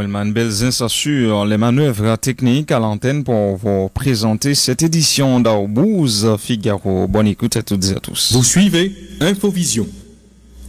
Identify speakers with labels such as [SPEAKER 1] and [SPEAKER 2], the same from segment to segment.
[SPEAKER 1] Wilman Belzin s'assure les manœuvres techniques à l'antenne pour vous présenter cette édition d'Aubouze Figaro. Bonne écoute à toutes et à tous.
[SPEAKER 2] Vous suivez Infovision,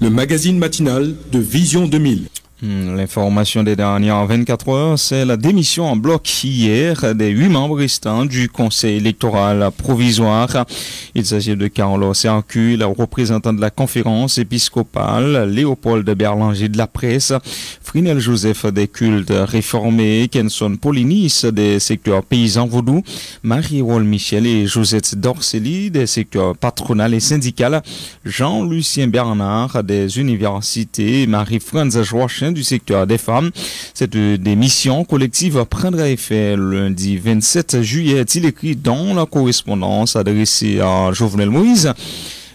[SPEAKER 2] le magazine matinal de Vision 2000.
[SPEAKER 1] L'information des dernières 24 heures, c'est la démission en bloc hier des 8 membres restants du Conseil électoral provisoire. Il s'agit de Carlos Sercu, le représentant de la conférence épiscopale, Léopold Berlanger de la presse, Frinel Joseph des cultes réformés, Kenson Polinis des secteurs paysans vaudou, Marie-Role Michel et Josette Dorceli des secteurs patronal et syndical, Jean-Lucien Bernard des universités, Marie-France Joachim du secteur des femmes. Cette démission collective prendra effet lundi 27 juillet, est-il écrit dans la correspondance adressée à Jovenel Moïse.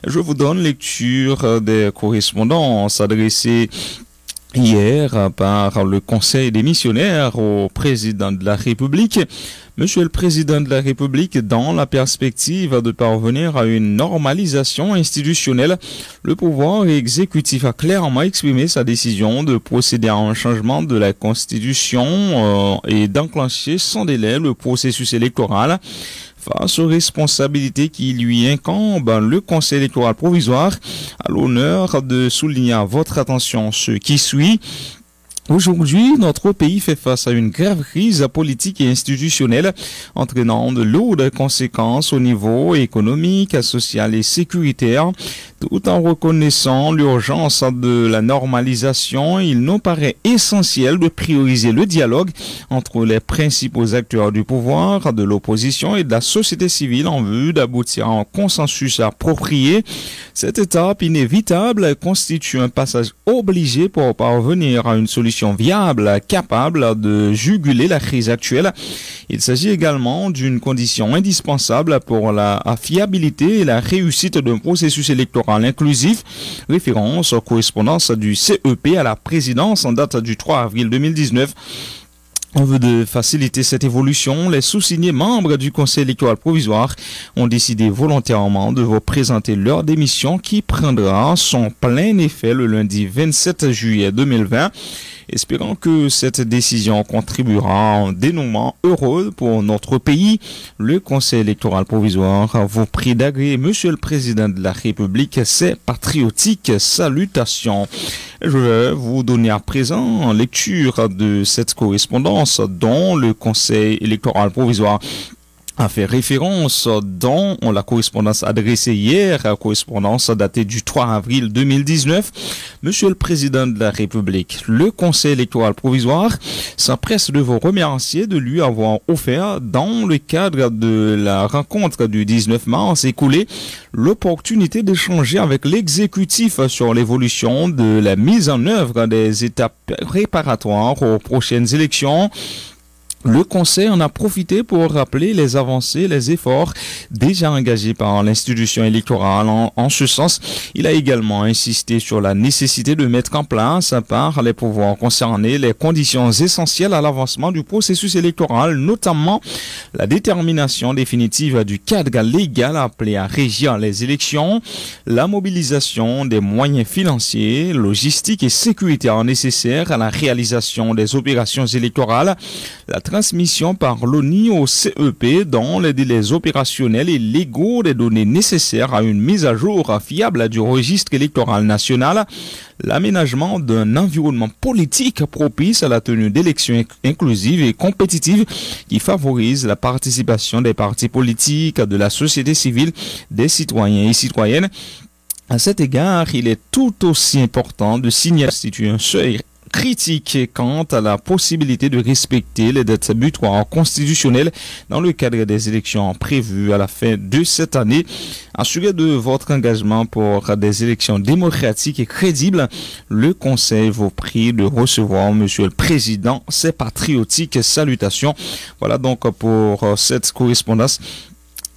[SPEAKER 1] Je vous donne lecture des correspondances adressées hier par le Conseil des missionnaires au président de la République. Monsieur le Président de la République, dans la perspective de parvenir à une normalisation institutionnelle, le pouvoir exécutif a clairement exprimé sa décision de procéder à un changement de la Constitution et d'enclencher sans délai le processus électoral. Face aux responsabilités qui lui incombent, le Conseil électoral provisoire a l'honneur de souligner à votre attention ce qui suit. Aujourd'hui, notre pays fait face à une grave crise politique et institutionnelle entraînant de lourdes conséquences au niveau économique, social et sécuritaire. Tout en reconnaissant l'urgence de la normalisation, il nous paraît essentiel de prioriser le dialogue entre les principaux acteurs du pouvoir, de l'opposition et de la société civile en vue d'aboutir à un consensus approprié. Cette étape inévitable constitue un passage obligé pour parvenir à une solution viable, capable de juguler la crise actuelle. Il s'agit également d'une condition indispensable pour la fiabilité et la réussite d'un processus électoral inclusif. Référence aux correspondances du CEP à la présidence en date du 3 avril 2019. En vue de faciliter cette évolution, les sous-signés membres du Conseil électoral provisoire ont décidé volontairement de vous présenter leur démission qui prendra son plein effet le lundi 27 juillet 2020. Espérant que cette décision contribuera à un dénouement heureux pour notre pays, le Conseil électoral provisoire vous prie d'agréer, Monsieur le Président de la République, ses patriotiques salutations. Je vais vous donner à présent lecture de cette correspondance dont le Conseil électoral provisoire a fait référence dans la correspondance adressée hier, correspondance datée du 3 avril 2019. Monsieur le Président de la République, le Conseil électoral provisoire s'empresse de vous remercier de lui avoir offert, dans le cadre de la rencontre du 19 mars écoulé, l'opportunité d'échanger avec l'exécutif sur l'évolution de la mise en œuvre des étapes préparatoires aux prochaines élections. Le Conseil en a profité pour rappeler les avancées, les efforts déjà engagés par l'institution électorale. En ce sens, il a également insisté sur la nécessité de mettre en place par les pouvoirs concernés les conditions essentielles à l'avancement du processus électoral, notamment la détermination définitive du cadre légal appelé à régir les élections, la mobilisation des moyens financiers, logistiques et sécuritaires nécessaires à la réalisation des opérations électorales, la transmission par l'ONU au CEP dans les délais opérationnels et légaux des données nécessaires à une mise à jour fiable du registre électoral national, l'aménagement d'un environnement politique propice à la tenue d'élections inclusives et compétitives qui favorise la participation des partis politiques, de la société civile, des citoyens et citoyennes. À cet égard, il est tout aussi important de signaler un seuil critique quant à la possibilité de respecter les dates butoirs constitutionnelles dans le cadre des élections prévues à la fin de cette année. Assuré de votre engagement pour des élections démocratiques et crédibles, le Conseil vous prie de recevoir, Monsieur le Président, ses patriotiques salutations. Voilà donc pour cette correspondance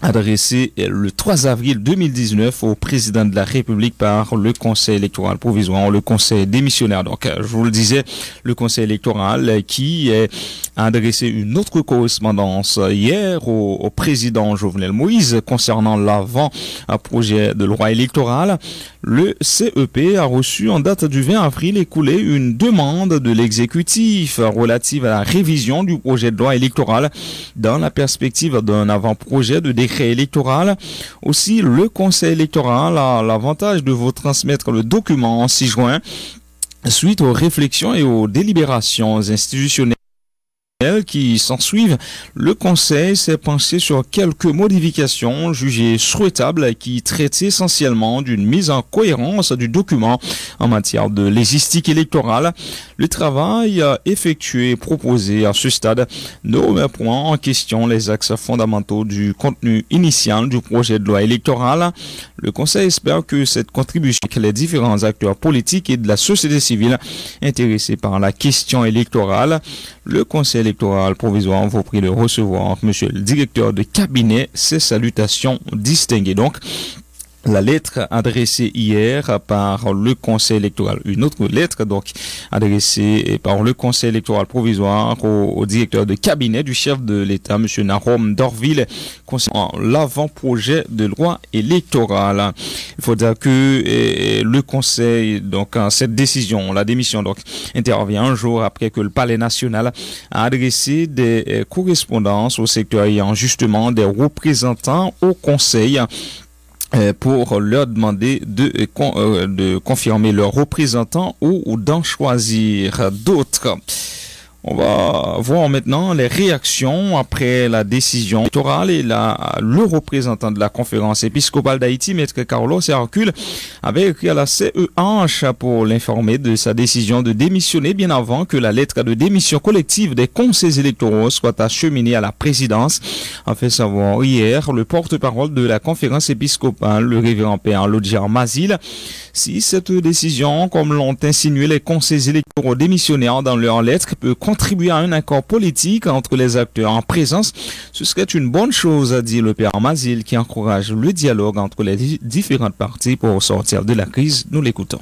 [SPEAKER 1] adressé le 3 avril 2019 au président de la République par le Conseil électoral provisoire, le Conseil démissionnaire. Donc, je vous le disais, le Conseil électoral qui a adressé une autre correspondance hier au président Jovenel Moïse concernant l'avant-projet de loi électorale. Le CEP a reçu en date du 20 avril écoulé une demande de l'exécutif relative à la révision du projet de loi électoral dans la perspective d'un avant-projet de décret électoral. Aussi, le Conseil électoral a l'avantage de vous transmettre le document en 6 juin suite aux réflexions et aux délibérations institutionnelles qui s'ensuivent. Le Conseil s'est penché sur quelques modifications jugées souhaitables qui traitent essentiellement d'une mise en cohérence du document en matière de légistique électorale. Le travail effectué et proposé à ce stade ne remet point en question les axes fondamentaux du contenu initial du projet de loi électorale. Le Conseil espère que cette contribution avec les différents acteurs politiques et de la société civile intéressés par la question électorale. Le Conseil électoral provisoire vous prie de recevoir, monsieur le directeur de cabinet, ses salutations distinguées. Donc, la lettre adressée hier par le Conseil électoral, une autre lettre donc adressée par le Conseil électoral provisoire au directeur de cabinet du chef de l'État, M. Nahom Dorville, concernant l'avant-projet de loi électorale. Il faut dire que le Conseil, donc cette décision, la démission donc intervient un jour après que le Palais national a adressé des correspondances au secteur ayant justement des représentants au Conseil pour leur demander de confirmer leurs représentants ou d'en choisir d'autres. On va voir maintenant les réactions après la décision électorale et le représentant de la conférence épiscopale d'Haïti, Maître Carlos Hercule, avait écrit à la CEH pour l'informer de sa décision de démissionner bien avant que la lettre de démission collective des conseils électoraux soit acheminée à la présidence. A fait savoir hier le porte-parole de la conférence épiscopale, le révérend père Lodjar Mazil. Si cette décision, comme l'ont insinué les conseils électoraux démissionnaires dans leur lettre, peut contribuer à un accord politique entre les acteurs en présence, ce serait une bonne chose, a dit le père Mazil, qui encourage le dialogue entre les différentes parties pour sortir de la crise. Nous l'écoutons.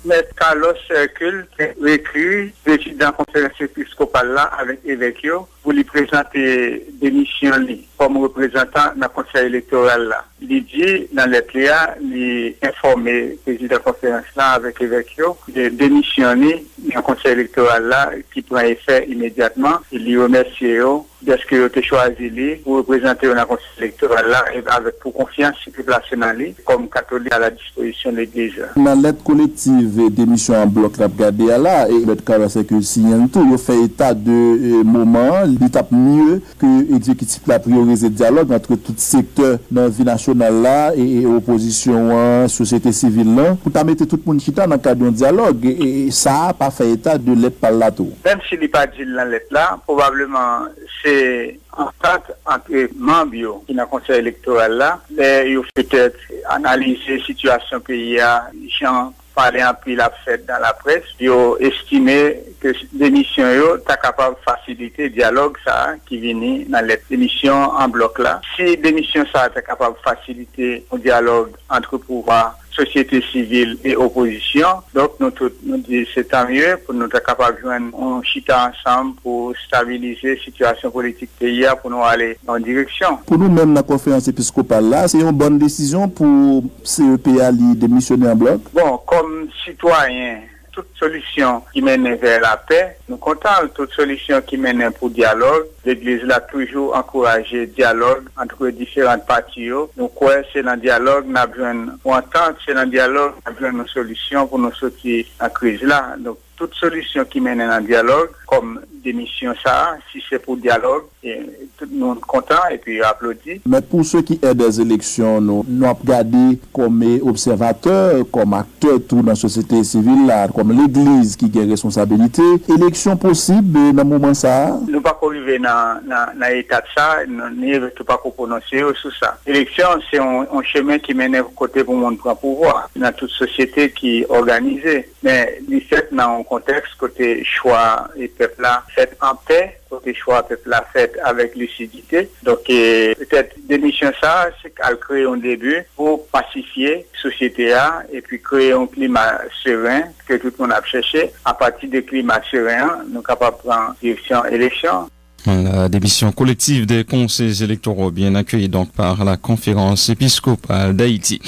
[SPEAKER 3] Maître Carlos Hercule, écrit, président de la conférence épiscopale là, avec évêque, pour lui présenter démission comme représentant dans le conseil électoral là. Il dit, dans lettre là, il informe le président de la conférence là avec évêque, de démissionner dans le conseil électoral là, qui prend effet immédiatement. Il lui remercie de ce qu'il a choisi pour représenter dans le conseil électoral là, avec pour confiance qu'il place dans lui, comme catholique à la disposition de l'Église.
[SPEAKER 4] Dans la lettre collective démission en bloc la regardé là, et le cas c'est que signe tout, il fait état de moment, l'étape mieux que l'exécutif la prioriser le dialogue entre tout secteur dans la vie nationale là et opposition, société civile là, pour mettre tout le monde dans le cadre d'un dialogue, et ça n'a pas fait état de lettre par là tout.
[SPEAKER 3] Même s'il n'est pas dit dans la lettre là, probablement c'est en fait entre membres qui dans le conseil électoral là, ils ont peut-être analysé la situation pays à gens parler en plus la fête dans la presse, ils ont estimé que l'émission est capable de faciliter le dialogue ça qui vient dans les émissions en bloc là. Si l'émission ça est capable de faciliter le dialogue entre pouvoir, société civile et opposition, donc nous disons c'est tant mieux pour nous être capables de joindre un chita ensemble pour stabiliser la situation politique pays pour nous aller dans une direction.
[SPEAKER 4] Pour nous même la conférence épiscopale là, c'est une bonne décision pour CEPA de démissionner en bloc.
[SPEAKER 3] Bon, comme citoyen, toute solution qui mène vers la paix, nous comptons toute solution qui mène pour le dialogue. L'Église a toujours encouragé le dialogue entre différentes parties. Nous croyons que c'est dans le dialogue, nous avons besoin d'entente, c'est dans le dialogue, nous avons besoin d'une solution pour nous sortir de la crise là. Donc, toute solution qui mène à un dialogue, comme démission ça, si c'est pour le dialogue, et tout le monde est content et puis applaudit.
[SPEAKER 4] Mais pour ceux qui aident des élections, nous avons regardé comme observateurs, comme acteurs tout dans la société civile, là, comme l'Église qui a responsabilité. Élection possible dans le moment ça?
[SPEAKER 3] Nous ne pouvons pas arriver dans l'état de ça, nous ne pouvons pas prononcer sur ça. L'élection, c'est un chemin qui mène au côté pour le monde prendre pouvoir. Dans toute société qui est organisée. Mais, du fait, dans contexte côté choix et peuple là fait en paix, côté choix peuple là fait avec lucidité. Donc peut-être démission ça, c'est qu'elle crée un début pour pacifier la société et puis créer un climat serein que tout le monde a cherché. À partir du climat serein, nous sommes capables de prendre direction élection.
[SPEAKER 1] La démission collective des conseils électoraux bien accueillie donc par la conférence épiscopale d'Haïti.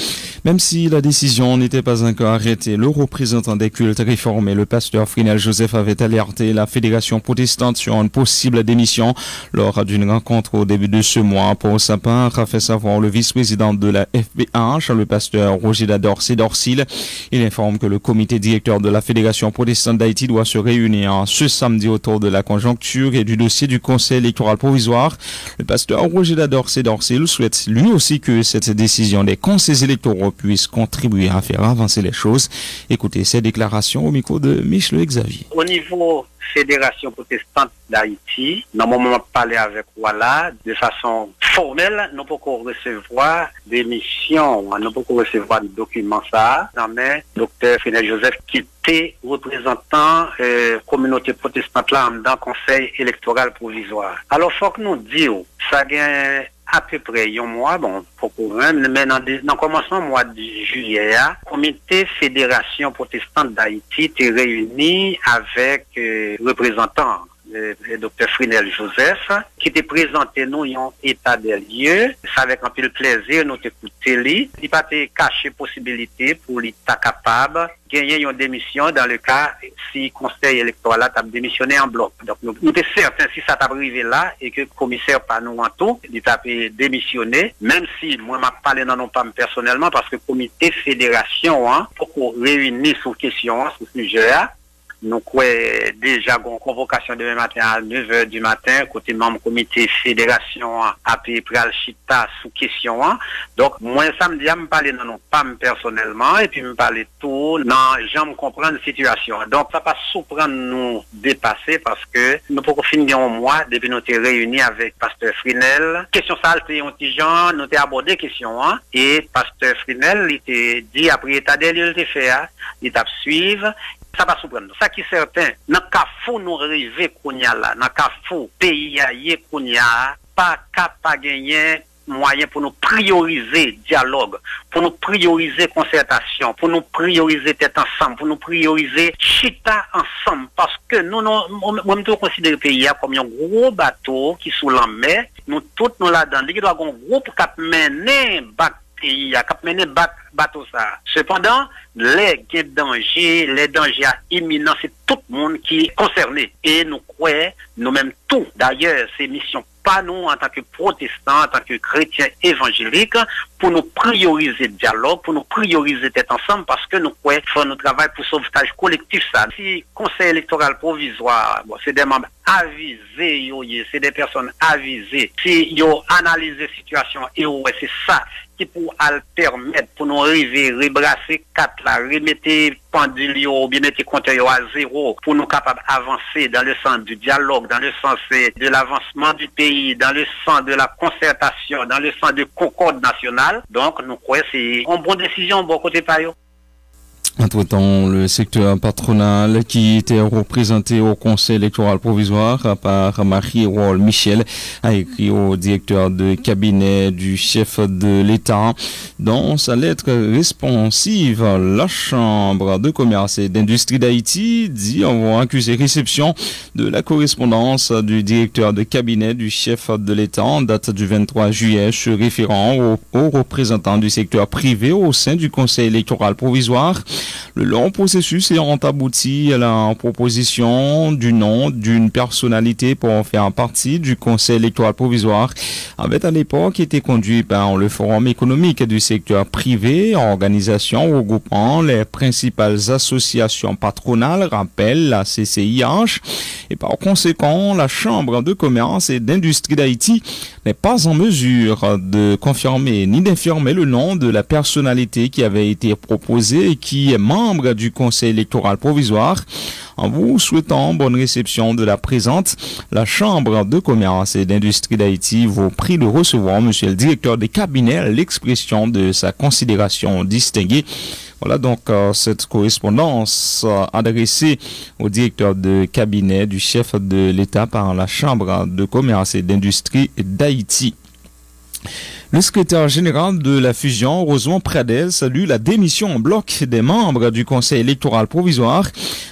[SPEAKER 1] Même si la décision n'était pas encore arrêtée, le représentant des cultes réformés, le pasteur Frinel Joseph, avait alerté la fédération protestante sur une possible démission lors d'une rencontre au début de ce mois. Pour sa part, a fait savoir le vice-président de la FBH, le pasteur Roger Dorsil. Il informe que le comité directeur de la fédération protestante d'Haïti doit se réunir ce samedi autour de la conjoncture et du dossier du conseil électoral provisoire. Le pasteur Roger Dorsil souhaite lui aussi que cette décision des conseils électoraux puisse contribuer à faire avancer les choses. Écoutez ces déclarations au micro de Michel Xavier.
[SPEAKER 5] Au niveau Fédération protestante d'Haïti, dans le moment de parler avec Walla, de façon formelle, nous pouvons recevoir des missions, nous pouvons recevoir des documents ça, mais Dr. Frinel Joseph qui était représentant communauté protestante là dans le conseil électoral provisoire. Alors, il faut que nous disions, ça gagne à peu près un mois, bon, mais dans le commencement mois de juillet, le comité Fédération protestante d'Haïti était réuni avec représentants le Dr. Frinel Joseph, qui était présenté nous en état des lieux. C'est avec un peu de plaisir, nous écouter lui. Il n'a pas caché possibilité pour l'État capable de gagner une démission dans le cas si le conseil électoral a démissionné en bloc. Donc, nous sommes certains si ça t'a arrivé là et que le commissaire pas nous en tout, il a démissionné, même si moi, je parlé dans nos pas personnellement parce que le comité fédération, pour qu'on réunisse sur question, sur ce sujet, nous avons déjà une convocation demain matin à 9h du matin, côté membre comité fédération à Pral Chita sous question. Donc, moi, samedi, je me parle non pas personnellement, et puis je me parle tout, non, j'aime comprendre la situation. Donc, ça va surprendre nous dépasser parce que nous pouvons finir un mois depuis nous sommes réunis avec Pasteur Frinel. Question ça, c'était un petit genre, nous avons abordé question, et Pasteur Frinel, il était dit après état des lieux, il était fait, il t'a suivre. Ça va surprendre. Ça qui est certain, dans le cas où nous arrivons qu'on y a là, dans le cas où pays qu'on y a, pas capable de gagner moyen pour nous prioriser dialogue, pour nous prioriser concertation, pour nous prioriser tête ensemble, pour nous prioriser chita ensemble, parce que nous considérons le pays comme un gros bateau qui est sous la mer, nous tous nous là-dedans, il doit avoir un groupe qui mener pays, qui mener bateau ça. Cependant, les dangers imminents, c'est tout le monde qui est concerné. Et nous croyons, nous-mêmes tous, d'ailleurs, ces missions, pas nous en tant que protestants, en tant que chrétiens évangéliques, pour nous prioriser le dialogue, pour nous prioriser d'être ensemble, parce que nous croyons faire notre travail pour sauvetage collectif. Ça. Si le conseil électoral provisoire, bon, c'est des membres avisés, c'est des personnes avisées. Si ils ont analysé la situation, et c'est ça qui pour permettre pour nous arriver rebrasser 4 là, remettre pendule ou bien mettre compteur à 0 pour nous capables d'avancer dans le sens du dialogue, dans le sens de l'avancement du pays, dans le sens de la concertation, dans le sens de concorde nationale. Donc nous croyons que c'est une bonne décision bon côté Payo.
[SPEAKER 1] Entre-temps, le secteur patronal qui était représenté au conseil électoral provisoire par Marie-Roll Michel a écrit au directeur de cabinet du chef de l'État dans sa lettre responsive. La Chambre de commerce et d'industrie d'Haïti dit avoir accusé réception de la correspondance du directeur de cabinet du chef de l'État en date du 23 juillet se référant aux représentants du secteur privé au sein du conseil électoral provisoire. Le long processus ayant abouti à la proposition du nom d'une personnalité pour faire partie du conseil électoral provisoire avait à l'époque été conduit par le forum économique du secteur privé, organisation regroupant les principales associations patronales, rappelle la CCIH, et par conséquent la Chambre de commerce et d'industrie d'Haïti n'est pas en mesure de confirmer ni d'infirmer le nom de la personnalité qui avait été proposée et qui est membre du conseil électoral provisoire. En vous souhaitant bonne réception de la présente, la Chambre de commerce et d'industrie d'Haïti vous prie de recevoir, monsieur le directeur des cabinets, l'expression de sa considération distinguée. Voilà donc cette correspondance adressée au directeur de cabinet du chef de l'État par la Chambre de commerce et d'industrie d'Haïti. Le secrétaire général de la fusion, Rosemont Pradel, salue la démission en bloc des membres du Conseil électoral provisoire.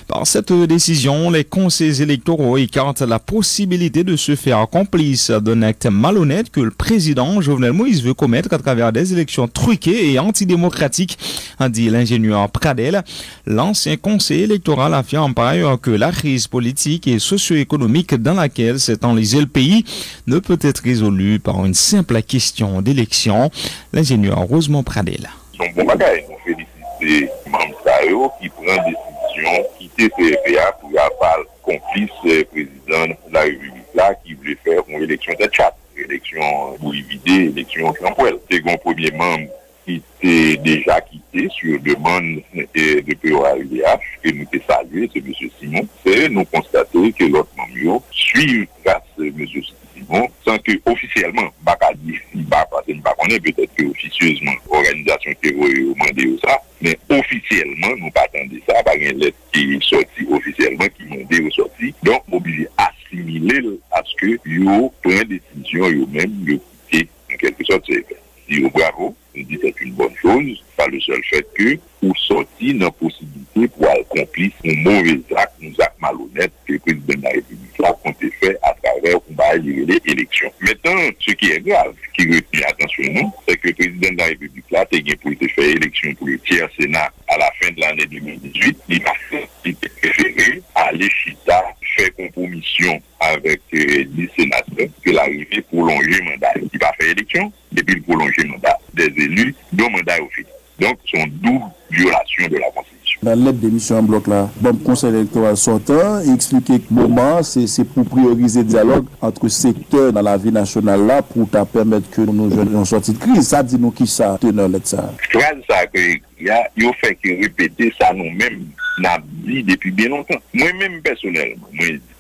[SPEAKER 1] Par cette décision, les conseils électoraux écartent la possibilité de se faire complice d'un acte malhonnête que le président Jovenel Moïse veut commettre à travers des élections truquées et antidémocratiques, a dit l'ingénieur Pradel. L'ancien conseil électoral affirme par ailleurs que la crise politique et socio-économique dans laquelle s'est enlisé le pays ne peut être résolue par une simple question d'élection. L'ingénieur Rosemont Pradel.
[SPEAKER 6] Son bon bagage, on félicite les membres qui prennent décision quitter CFA pour avoir complice président de la République là qui voulait faire une élection de chat, élection pour vider, élection flamboyante. C'est un premier membre qui était déjà quitté sur demande de POAUDH que nous avons salué, c'est M. Simon. C'est nous constater que l'autre membre suit grâce à M. Simon sans que officiellement, peut-être que officieusement, l'organisation terroriste a demandé ça, mais officiellement, nous pas attendons ça, par une lettre qui est sortie officiellement, qui m'a dit sortie. Donc, obligé assimiler à ce que yo prennent décision eux-mêmes, yo quitter en quelque sorte c'est bravo, on dit c'est une bonne chose, pas le seul fait que pour sortir dans la possibilité pour accomplir un mauvais acte, un acte malhonnête que le président de la République a compté faire à travers les élections. Maintenant, ce qui est grave, qui retient attention nous, c'est que le président de la République là, a pour faire élection pour le tiers Sénat à la fin de l'année 2018, il a préféré aller chita, faire compromission avec les sénateurs que l'arrivée prolonger mandat. Il va faire élection, et puis le prolonger mandat des élus, dont mandat au fait. Donc, son double violation de la Constitution.
[SPEAKER 4] Dans l'aide d'émission en bloc là, bon conseil électoral sortant, il expliquait que le moment, c'est pour prioriser le dialogue entre secteurs dans la vie nationale là, pour permettre que nous jeunes sortir de crise. Ça dit nous qui ça, teneur là ça.
[SPEAKER 6] Phrase ça que il a fait que répéter ça nous-mêmes, n'a dit depuis bien longtemps. Moi-même personnellement,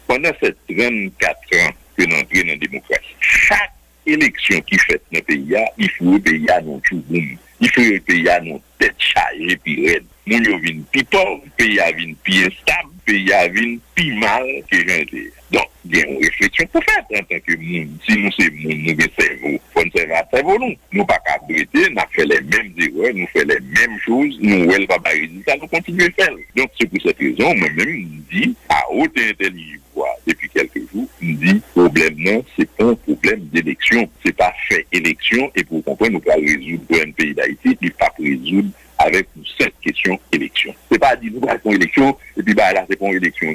[SPEAKER 6] pendant ces 34 ans que nous entrons dans la démocratie, chaque élection qui fait dans le pays, il faut le pays à nos chouboum. Il faut le pays à nos têtes chargées puis raides. Nous vient plus pauvre, le pays a vient plus instable, le pays a vient plus mal que j'en. Donc, il y a une réflexion pour faire en tant que monde. Si nous sommes nous avons cerveau, il faut nous servir à cerveau nous. Nous pas qu'à brûler, nous fait les mêmes erreurs, nous fait les mêmes choses, nous ne pas résultat, nous continuons à faire. Donc, c'est pour cette raison, moi-même, je dis, à haute intelligence, depuis quelques jours, je dis, problème non, c'est pas un problème d'élection. C'est pas fait élection, et pour comprendre, nous pas résoudre pour un pays d'Haïti, il pas résoudre avec cette question élection. C'est pas dire nous avons une élection, et puis là, c'est pas une élection,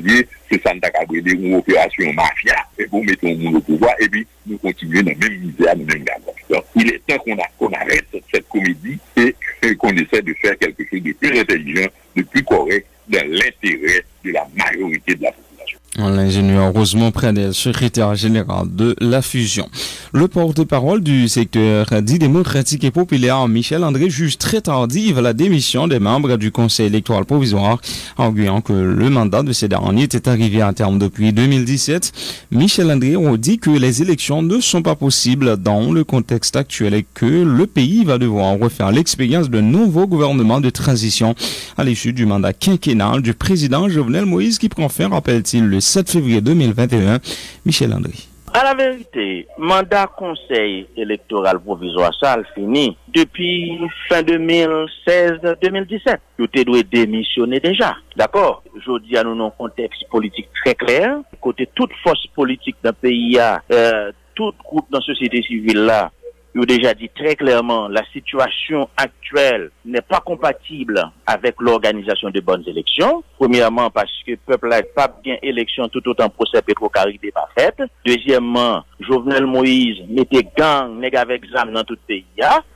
[SPEAKER 6] c'est ça, nous avons une opération mafia, et pour mettre le monde au pouvoir, et puis nous continuons dans la même misère, dans le même gamme. Donc, il est temps qu'on arrête cette comédie et qu'on essaie de faire quelque chose de plus intelligent, de plus correct, dans l'intérêt de la majorité de la population.
[SPEAKER 1] L'ingénieur Rosemont Pradel, secrétaire général de la fusion. Le porte-parole du secteur dit démocratique et populaire, Michel André, juge très tardive la démission des membres du Conseil électoral provisoire, arguant que le mandat de ces derniers était arrivé à terme depuis 2017. Michel André dit que les élections ne sont pas possibles dans le contexte actuel et que le pays va devoir refaire l'expérience d'un nouveau gouvernement de transition à l'issue du mandat quinquennal du président Jovenel Moïse qui prend fin, rappelle-t-il, le 7 février 2021. Michel André.
[SPEAKER 7] À la vérité, mandat conseil électoral provisoire, ça a fini depuis fin 2016-2017. Vous devez démissionner déjà. D'accord? Aujourd'hui, nous avons un contexte politique très clair. Côté toute force politique d'un pays, tout groupe dans la société civile là, ils ont déjà dit très clairement, la situation actuelle n'est pas compatible avec l'organisation de bonnes élections. Premièrement, parce que le peuple n'a pas bien élection tout autant procès Petro-Caribé n'est pas fait. Deuxièmement, Jovenel Moïse mettait gang, nèg avec zam dans tout le pays.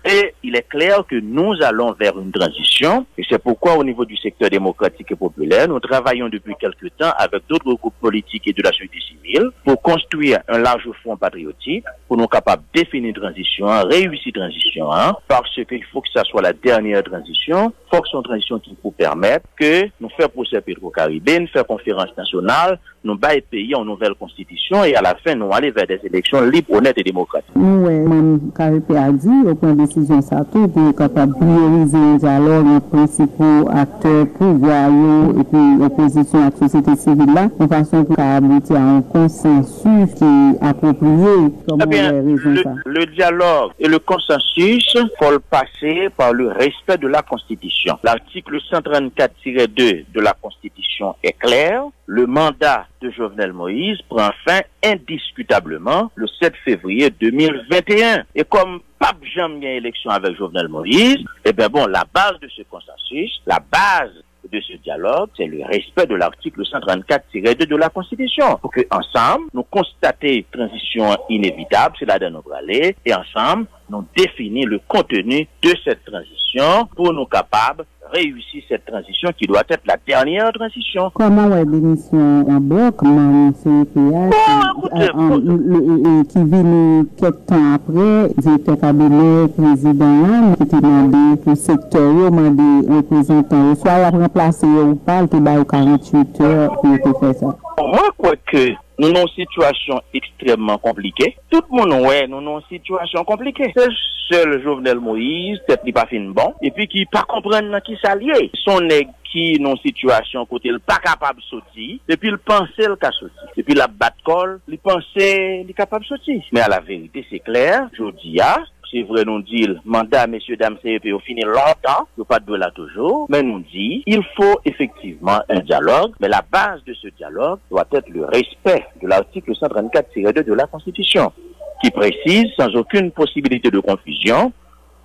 [SPEAKER 7] Et il est clair que nous allons vers une transition. Et c'est pourquoi au niveau du secteur démocratique et populaire, nous travaillons depuis quelque temps avec d'autres groupes politiques et de la société civile pour construire un large front patriotique, pour nous capables de définir une transition, réussir transition, parce qu'il faut que ça soit la dernière transition. Il faut que ce soit une transition qui nous permette que nous fassions concert Petro-Caribéen, faire conférence nationale, nous bailler pays en nouvelle constitution et à la fin, nous aller vers des élections libres, honnêtes et démocratiques.
[SPEAKER 8] Oui, Mme Caripé a dit, au point de décision, ça tout, pour être capable de prioriser un dialogue les principaux acteurs, pouvoirs et puis opposition à la société civile là, de façon pour aboutir à un consensus qui est approprié.
[SPEAKER 7] Eh bien, le dialogue et le consensus faut le passer par le respect de la Constitution. L'article 134-2 de la Constitution est clair. Le mandat de Jovenel Moïse prend fin indiscutablement le 7 février 2021. Et comme Pape Jean a élection avec Jovenel Moïse, eh bien bon, la base de ce consensus, la base de ce dialogue, c'est le respect de l'article 134-2 de la Constitution. Pour que ensemble, nous constater transition inévitable, c'est là dans nos aller, et ensemble, nous définir le contenu de cette transition pour nous capables réussir cette transition qui doit être la dernière transition.
[SPEAKER 8] Comment est l'émission en bloc, CEPA, qui vient quelques temps après, directeur cabinet, président, qui était demandé pour le secteur, demandé représentant, soit la remplacer ou pas, qui va 48 heures pour faire ça.
[SPEAKER 7] Moi, quoi que nous avons une situation extrêmement compliquée. Tout le monde, ouais, nous avons une situation compliquée. C'est seul Jovenel Moïse, peut-être qu'il pas fin bon, et puis qui pas comprendre qui s'allier. Son nèg qui dans une situation côté il pas capable de sortir, et puis il pensait le cas sortir. Et puis la batte col, il pensait il est capable de sortir. Mais à la vérité, c'est clair, je dis c'est vrai, nous dit, mandat, messieurs, dames, CEP, au fini longtemps, il ne pas de là toujours, mais nous dit, il faut effectivement un dialogue, mais la base de ce dialogue doit être le respect de l'article 134-2 de la Constitution, qui précise, sans aucune possibilité de confusion,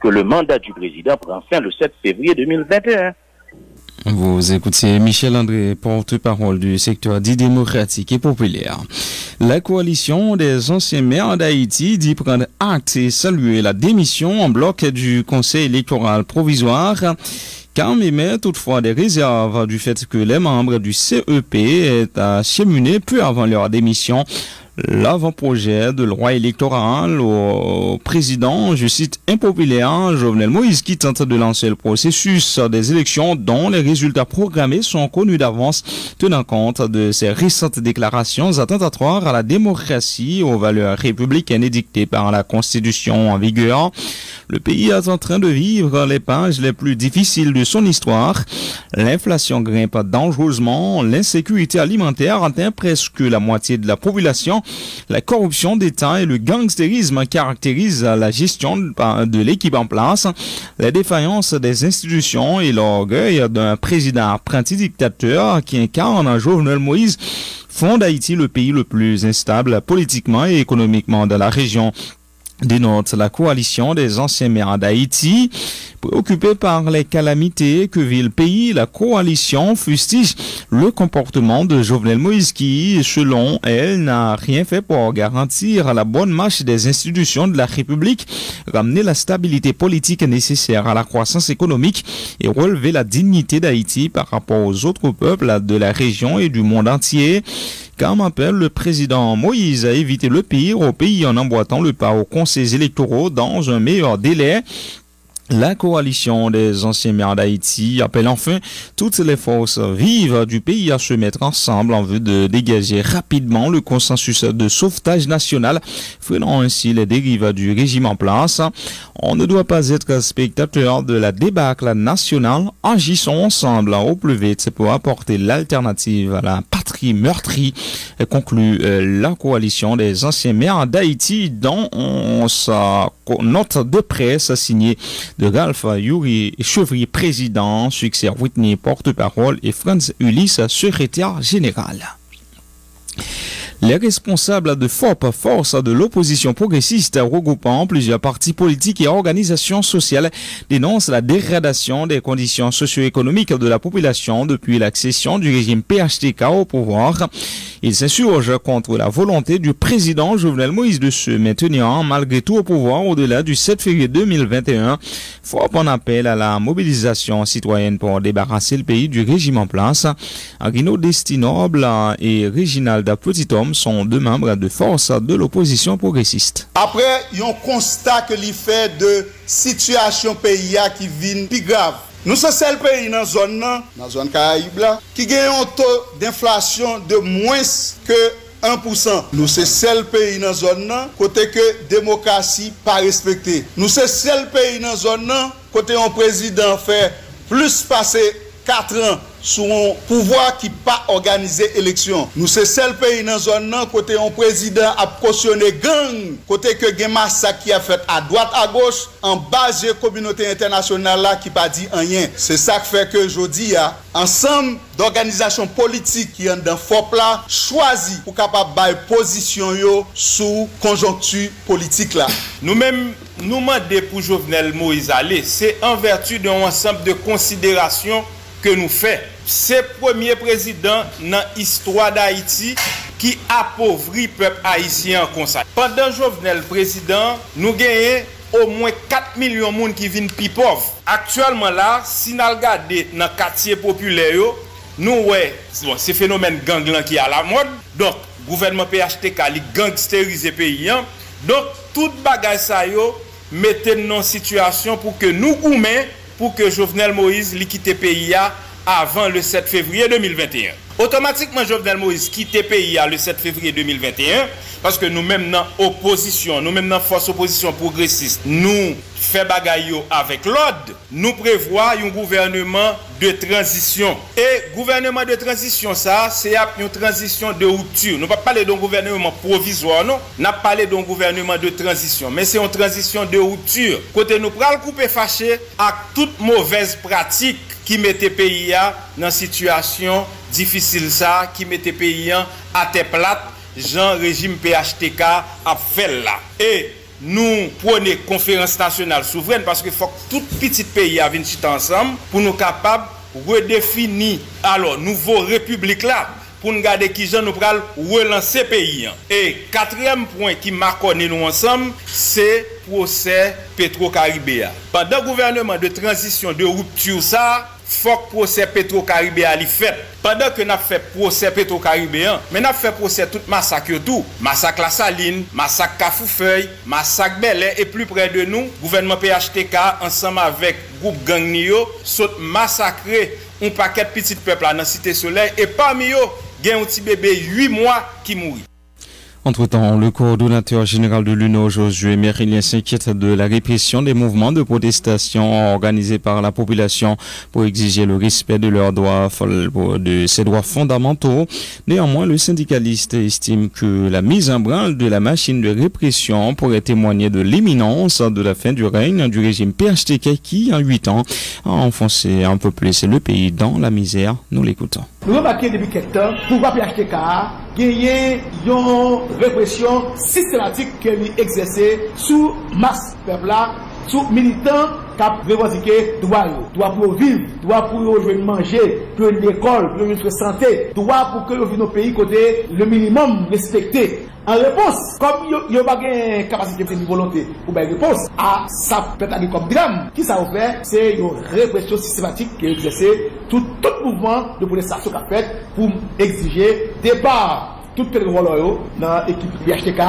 [SPEAKER 7] que le mandat du président prend fin le 7 février 2021.
[SPEAKER 1] Vous écoutez Michel André, porte-parole du secteur dit démocratique et populaire. La coalition des anciens maires d'Haïti dit prendre acte et saluer la démission en bloc du conseil électoral provisoire. Car émet toutefois des réserves du fait que les membres du CEP aient acheminé peu avant leur démission l'avant-projet de loi électorale au président, je cite, impopulaire, Jovenel Moïse, qui tente de lancer le processus des élections dont les résultats programmés sont connus d'avance, tenant compte de ces récentes déclarations attentatoires à la démocratie, aux valeurs républicaines édictées par la Constitution en vigueur. Le pays est en train de vivre les pages les plus difficiles de son histoire. L'inflation grimpe dangereusement, l'insécurité alimentaire atteint presque la moitié de la population. La corruption d'État et le gangstérisme caractérisent la gestion de l'équipe en place. Les défaillances des institutions et l'orgueil d'un président apprenti dictateur qui incarne Jovenel Moïse font d'Haïti le pays le plus instable politiquement et économiquement de la région. Dénote la coalition des anciens maires d'Haïti. Préoccupée par les calamités que vit le pays, la coalition fustige le comportement de Jovenel Moïse qui, selon elle, n'a rien fait pour garantir la bonne marche des institutions de la République, ramener la stabilité politique nécessaire à la croissance économique et relever la dignité d'Haïti par rapport aux autres peuples de la région et du monde entier. Comme appelle le président Moïse à éviter le pire au pays en emboîtant le pas aux conseils électoraux dans un meilleur délai. La coalition des anciens maires d'Haïti appelle enfin toutes les forces vives du pays à se mettre ensemble en vue de dégager rapidement le consensus de sauvetage national, freinant ainsi les dérives du régime en place. On ne doit pas être spectateur de la débâcle nationale. Agissons ensemble au plus vite pour apporter l'alternative à la patrie meurtrie, conclut la coalition des anciens maires d'Haïti dans sa note de presse signée de Ralph Yuri Chevrier, président, Succès Whitney, porte-parole, et Franz Ulysse, secrétaire général. Les responsables de FOP, force de l'opposition progressiste regroupant plusieurs partis politiques et organisations sociales, dénoncent la dégradation des conditions socio-économiques de la population depuis l'accession du régime PHTK au pouvoir. Ils s'insurgent contre la volonté du président Jovenel Moïse de se maintenir malgré tout au pouvoir au-delà du 7 février 2021. FOP en appelle à la mobilisation citoyenne pour débarrasser le pays du régime en place. Aguino Destinoble et Réginald Petit-Homme sont deux membres de force de l'opposition progressiste.
[SPEAKER 9] Après, il y a un constat que l'il fait de situation pays qui vient plus grave. Nous sommes le seul pays dans la zone Caraïbe là, qui gagne un taux d'inflation de moins que 1%. Nous sommes le seul pays dans la zone côté que démocratie pas respectée. Nous sommes le seul pays dans la zone côté un président fait plus passer 4 ans sous un pouvoir qui pas organisé élection. Nous c'est seul pays dans la zone côté un président a cautionné gang, côté que gen massacre qui a fait à droite à gauche en base de communauté internationale là qui pas dit rien. C'est ça qui fait que aujourd'hui ensemble d'organisations politiques qui ont dans FOP là choisi pour capable bailler position yo sous conjoncture politique là.
[SPEAKER 10] Nous-mêmes nous demandons pour Jovenel Moïse aller, c'est en vertu d'un ensemble de considérations que nous faisons. C'est le premier président dans l'histoire d'Haïti qui appauvrit le peuple haïtien comme ça. Pendant Jovenel président, nous gagnons au moins 4 millions de gens qui viennent plus pauvres. Actuellement là, si nous regardons dans le quartier populaire, nous voyons ces phénomènes gang qui est à la mode. Donc, le gouvernement PHTK a gangsterisé le pays. Donc, toute bagaille ça mettez nous en situation pour que nous goumens pour que Jovenel Moïse quitte le pays avant le 7 février 2021. Automatiquement, Jovenel Moïse quitte le pays le 7 février 2021 parce que nous-mêmes dans l'opposition, nous-mêmes dans la force opposition progressiste, nous faisons bagaille avec l'ordre, nous prévoyons un gouvernement de transition. Et gouvernement de transition, ça, c'est une transition de rupture. Nous ne parlons pas d'un gouvernement provisoire, non. Nous parlons d'un gouvernement de transition. Mais c'est une transition de rupture. Côté nous prenons le couper fâché à toute mauvaise pratique qui mettait pays dans une situation difficile, ça, qui mettait pays à terre plate, Jean régime PHTK a fait là. Et nous prenons conférence nationale souveraine parce qu'il faut que tout petit pays vienne ensemble pour nous capables de redéfinir alors nouveau république là pour nous garder qui nous pral relancer pays. Et quatrième point qui marque nous ensemble, c'est procès Petro-Caribéa. Pendant le gouvernement de transition de rupture ça, faut que procès Petro-Caribéa li fait. Pendant que nous avons fait procès Petro-Caribéen, mais nous avons fait procès tout massacre tout. Massacre La Saline, massacre Cafoufeuille, massacre Belay et plus près de nous, gouvernement PHTK ensemble avec groupe gang Nio, saute massacrer un paquet de petits peuples dans la Cité Soleil et parmi eux, il y a un petit bébé 8 mois qui mourit.
[SPEAKER 1] Entre-temps, le coordonnateur général de l'UNO, Josué Merlin, s'inquiète de la répression des mouvements de protestation organisés par la population pour exiger le respect de leurs droits, de ses droits fondamentaux. Néanmoins, le syndicaliste estime que la mise en branle de la machine de répression pourrait témoigner de l'imminence de la fin du règne du régime PHTK qui, en 8 ans, a enfoncé un peu plus le pays dans la misère. Nous l'écoutons.
[SPEAKER 11] Nous remarquons depuis quelques temps, pourquoi PHTK gagner une répression systématique qu'elle exercée sous masse peuple là, sous militants qui revendiquent droit pour vivre, droit pour manger, pour l'école, pour la santé, droit pour que nous vivions nos pays côté le minimum respecté. En réponse, comme il n'y a pas de capacité de volonté pour une réponse à ça peut être comme drame, qui ça fait, c'est une répression systématique qui est exercée tout mouvement de protestation qu'a fait pour exiger départ tout pétrole dans l'équipe PHTK.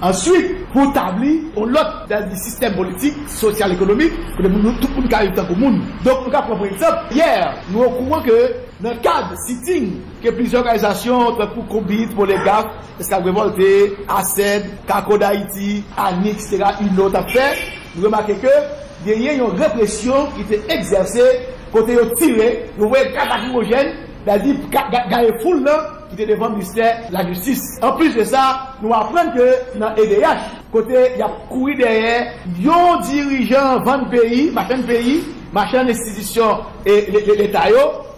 [SPEAKER 11] Ensuite, pour établir l'autre dans le système politique, social, économique, que tout le monde a eu le temps pour le monde. Donc, nous avons pris un exemple. Hier, nous sommes au courant que dans le cadre de sitting, que plusieurs organisations, pour Combit, pour les GAF, Escale Révolté, ACED, Caco d'Haïti, ANIX, etc., une autre affaire, nous remarquons que il y a une répression qui était exercée, côté tiré, nous voyons 4 lacrymogènes, c'est-à-dire, gagner foule là, qui était devant le ministère de la Justice. En plus de ça, nous apprenons que dans EDH, côté, il y a couru derrière, yon dirigeant 20 pays, machin institution et l'État,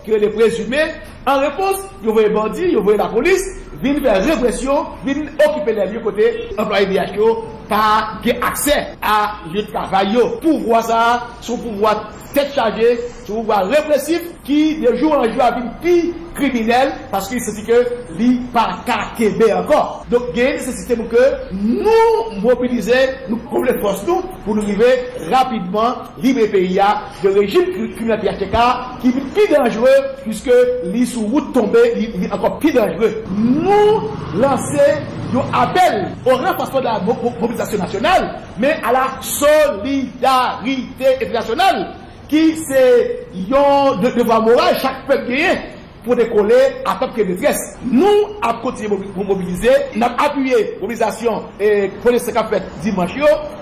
[SPEAKER 11] qui est les présumés. En réponse, ils voient les bandits, ils voient la police, viennent faire répression, viennent occuper les lieux côté employés DH, par accès à lieu de travail. Pouvoir ça, son pouvoir tête chargée, son pouvoir répressif, qui de jour en jour a une plus criminel parce qu'il se dit que lui pas Québec encore. Donc il y a une nécessité pour que nous mobiliser, nous prouver les forces nous pour nous arriver rapidement libérer le pays de régime criminel PHTK qui est plus dangereux puisque lui sous route tombée, il est encore plus dangereux. Nous lancer un appel au renforcement de la mobilisation nationale, mais à la solidarité internationale. qui c'est yon devoir moral chaque peuple gagne pour décoller à top de détresse. Nous avons continué pour mobiliser, nous avons appuyé la mobilisation et police qui a fait dimanche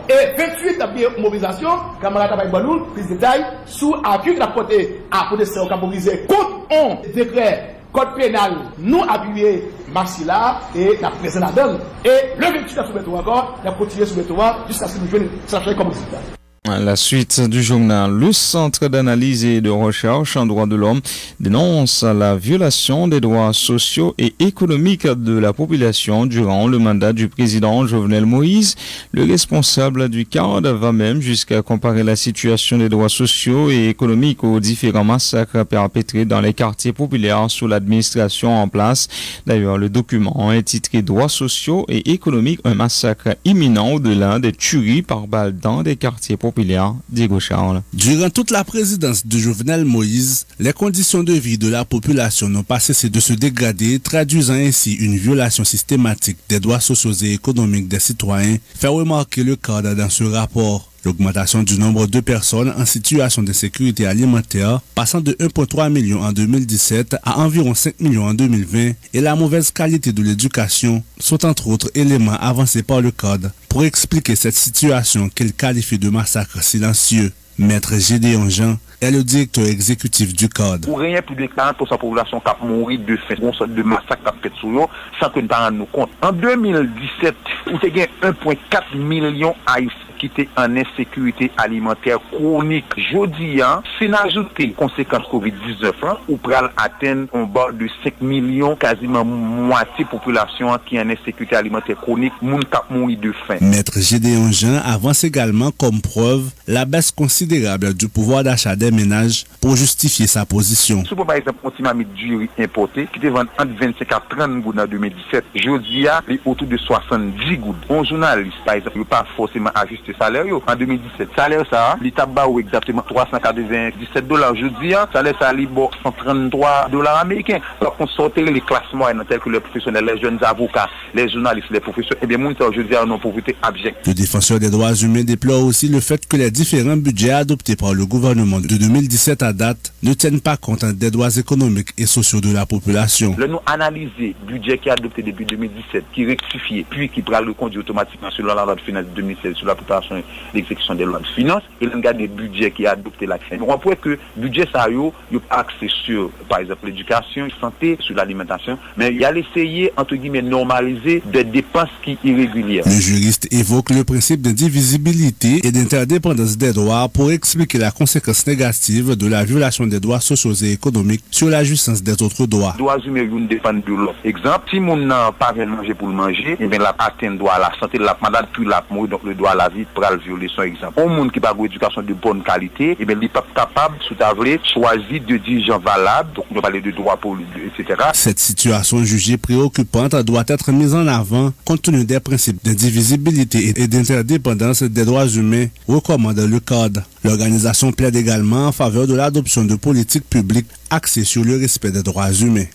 [SPEAKER 11] et 28 appuyé mobilisation, camarade Tabay Baloul, plus de détails, sous appui de la côté à police qui a mobilisé contre un décret code pénal, nous appuyé Maxilla et la présence la donne. Et le 28 a soumettre encore, il a continué soumettre jusqu'à ce que nous jouions ça fait comme résultat.
[SPEAKER 1] La suite du journal, le Centre d'analyse et de recherche en droits de l'homme dénonce la violation des droits sociaux et économiques de la population durant le mandat du président Jovenel Moïse. Le responsable du CARD va même jusqu'à comparer la situation des droits sociaux et économiques aux différents massacres perpétrés dans les quartiers populaires sous l'administration en place. D'ailleurs, le document est titré « Droits sociaux et économiques, un massacre imminent au-delà des tueries par balles dans des quartiers populaires ». Diego Charles.
[SPEAKER 12] Durant toute la présidence de Jovenel Moïse, les conditions de vie de la population n'ont pas cessé de se dégrader, traduisant ainsi une violation systématique des droits sociaux et économiques des citoyens, fait remarquer le cadre dans ce rapport. L'augmentation du nombre de personnes en situation de sécurité alimentaire, passant de 1,3 million en 2017 à environ 5 millions en 2020, et la mauvaise qualité de l'éducation sont entre autres éléments avancés par le cadre pour expliquer cette situation qu'il qualifie de massacre silencieux. Maître Gédéon Jean est le directeur exécutif du cadre.
[SPEAKER 13] Pour rien plus de 40% de la population qui a mouru de faim, de massacre qui a fait sur eux, sans que nous ne nous compte. En 2017, il y a 1,4 million haïtiens qui étaient en insécurité alimentaire chronique. Jodi, si nous ajoutons conséquences COVID-19, ou pral atteindre un bord de 5 millions, quasiment moitié population qui est en insécurité alimentaire chronique, moun kap mouri de faim.
[SPEAKER 12] Maître Gédéon Jean avance également comme preuve la baisse considérable du pouvoir d'achat des ménages pour justifier sa position.
[SPEAKER 13] Si par exemple, on t'a mis du riz importé qui était vendu entre 25 à 30 gouttes en 2017, jodi a autour de 70 gouttes. Un journaliste, par exemple, ne peut pas forcément ajuster salaire en 2017. Salaire ça, l'État bat exactement $397. Aujourd'hui, salaire ça libre $133 américains. Alors qu'on sortait les classes moyennes telles que les professionnels, les jeunes avocats, les journalistes, les professeurs, et bien moun aujourd'hui en pauvreté abjecte.
[SPEAKER 12] Le défenseur des droits humains déplore aussi le fait que les différents budgets adoptés par le gouvernement de 2017 à date ne tiennent pas compte des droits économiques et sociaux de la population.
[SPEAKER 13] Le nous analyser le budget qui est adopté depuis 2017, qui rectifie, puis qui prend le conduit automatiquement selon la loi de finances de 2016 sur la préparation et l'exécution des lois de finances, et l'on regarde le budget qui est adopté là. Donc on pourrait que le budget ça y a axé sur, par exemple, l'éducation, la santé, sur l'alimentation, mais il y a l'essayer, entre guillemets, normaliser des dépenses qui irrégulières.
[SPEAKER 12] Le juriste évoque le principe d'indivisibilité et d'interdépendance des droits pour expliquer la conséquence négative de la violation des droits sociaux et économiques sur la jouissance des autres droits.
[SPEAKER 13] Les droits humains dépendent de l'autre. Exemple, si mon n'a pas de manger pour le manger, et bien la atteint droit à la santé, la malade, puis la mort, donc le droit à la vie, pour le violer son exemple. Un monde qui n'a pas d'éducation de bonne qualité, et bien il n'est pas capable, sous table, choisir de dirigeants valables, donc on va parler de droits pour etc.
[SPEAKER 12] Cette situation jugée préoccupante doit être mise en avant compte tenu des principes d'indivisibilité et d'interdépendance des droits humains, recommande le cadre. L'organisation plaide également en faveur de l'adoption de politiques publiques axées sur le respect des droits humains.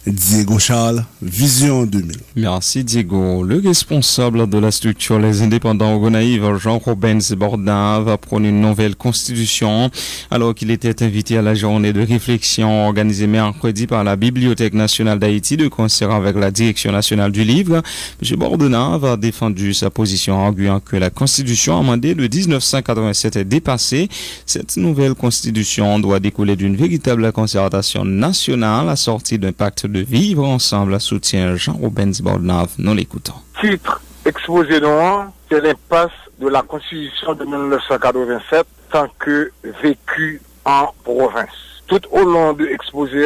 [SPEAKER 12] Diego Charles, Vision 2000.
[SPEAKER 1] Merci Diego. Le responsable de la structure Les Indépendants Gonaïves, Jean-Robin Bordin, va prôner une nouvelle constitution alors qu'il était invité à la journée de réflexion organisée mercredi par la Bibliothèque nationale d'Haïti de concert avec la Direction nationale du livre. M. Bordin a défendu sa position en arguant que la constitution amendée de 1987 est dépassée. Cette nouvelle constitution doit découler d'une véritable concertation nationale assortie d'un pacte de vivre ensemble, soutient Jean-Robin Bordin. Nous l'écoutons.
[SPEAKER 14] Titre exposé dans c'est l'impasse de la Constitution de 1987 tant que vécu en province. Tout au long de l'exposé,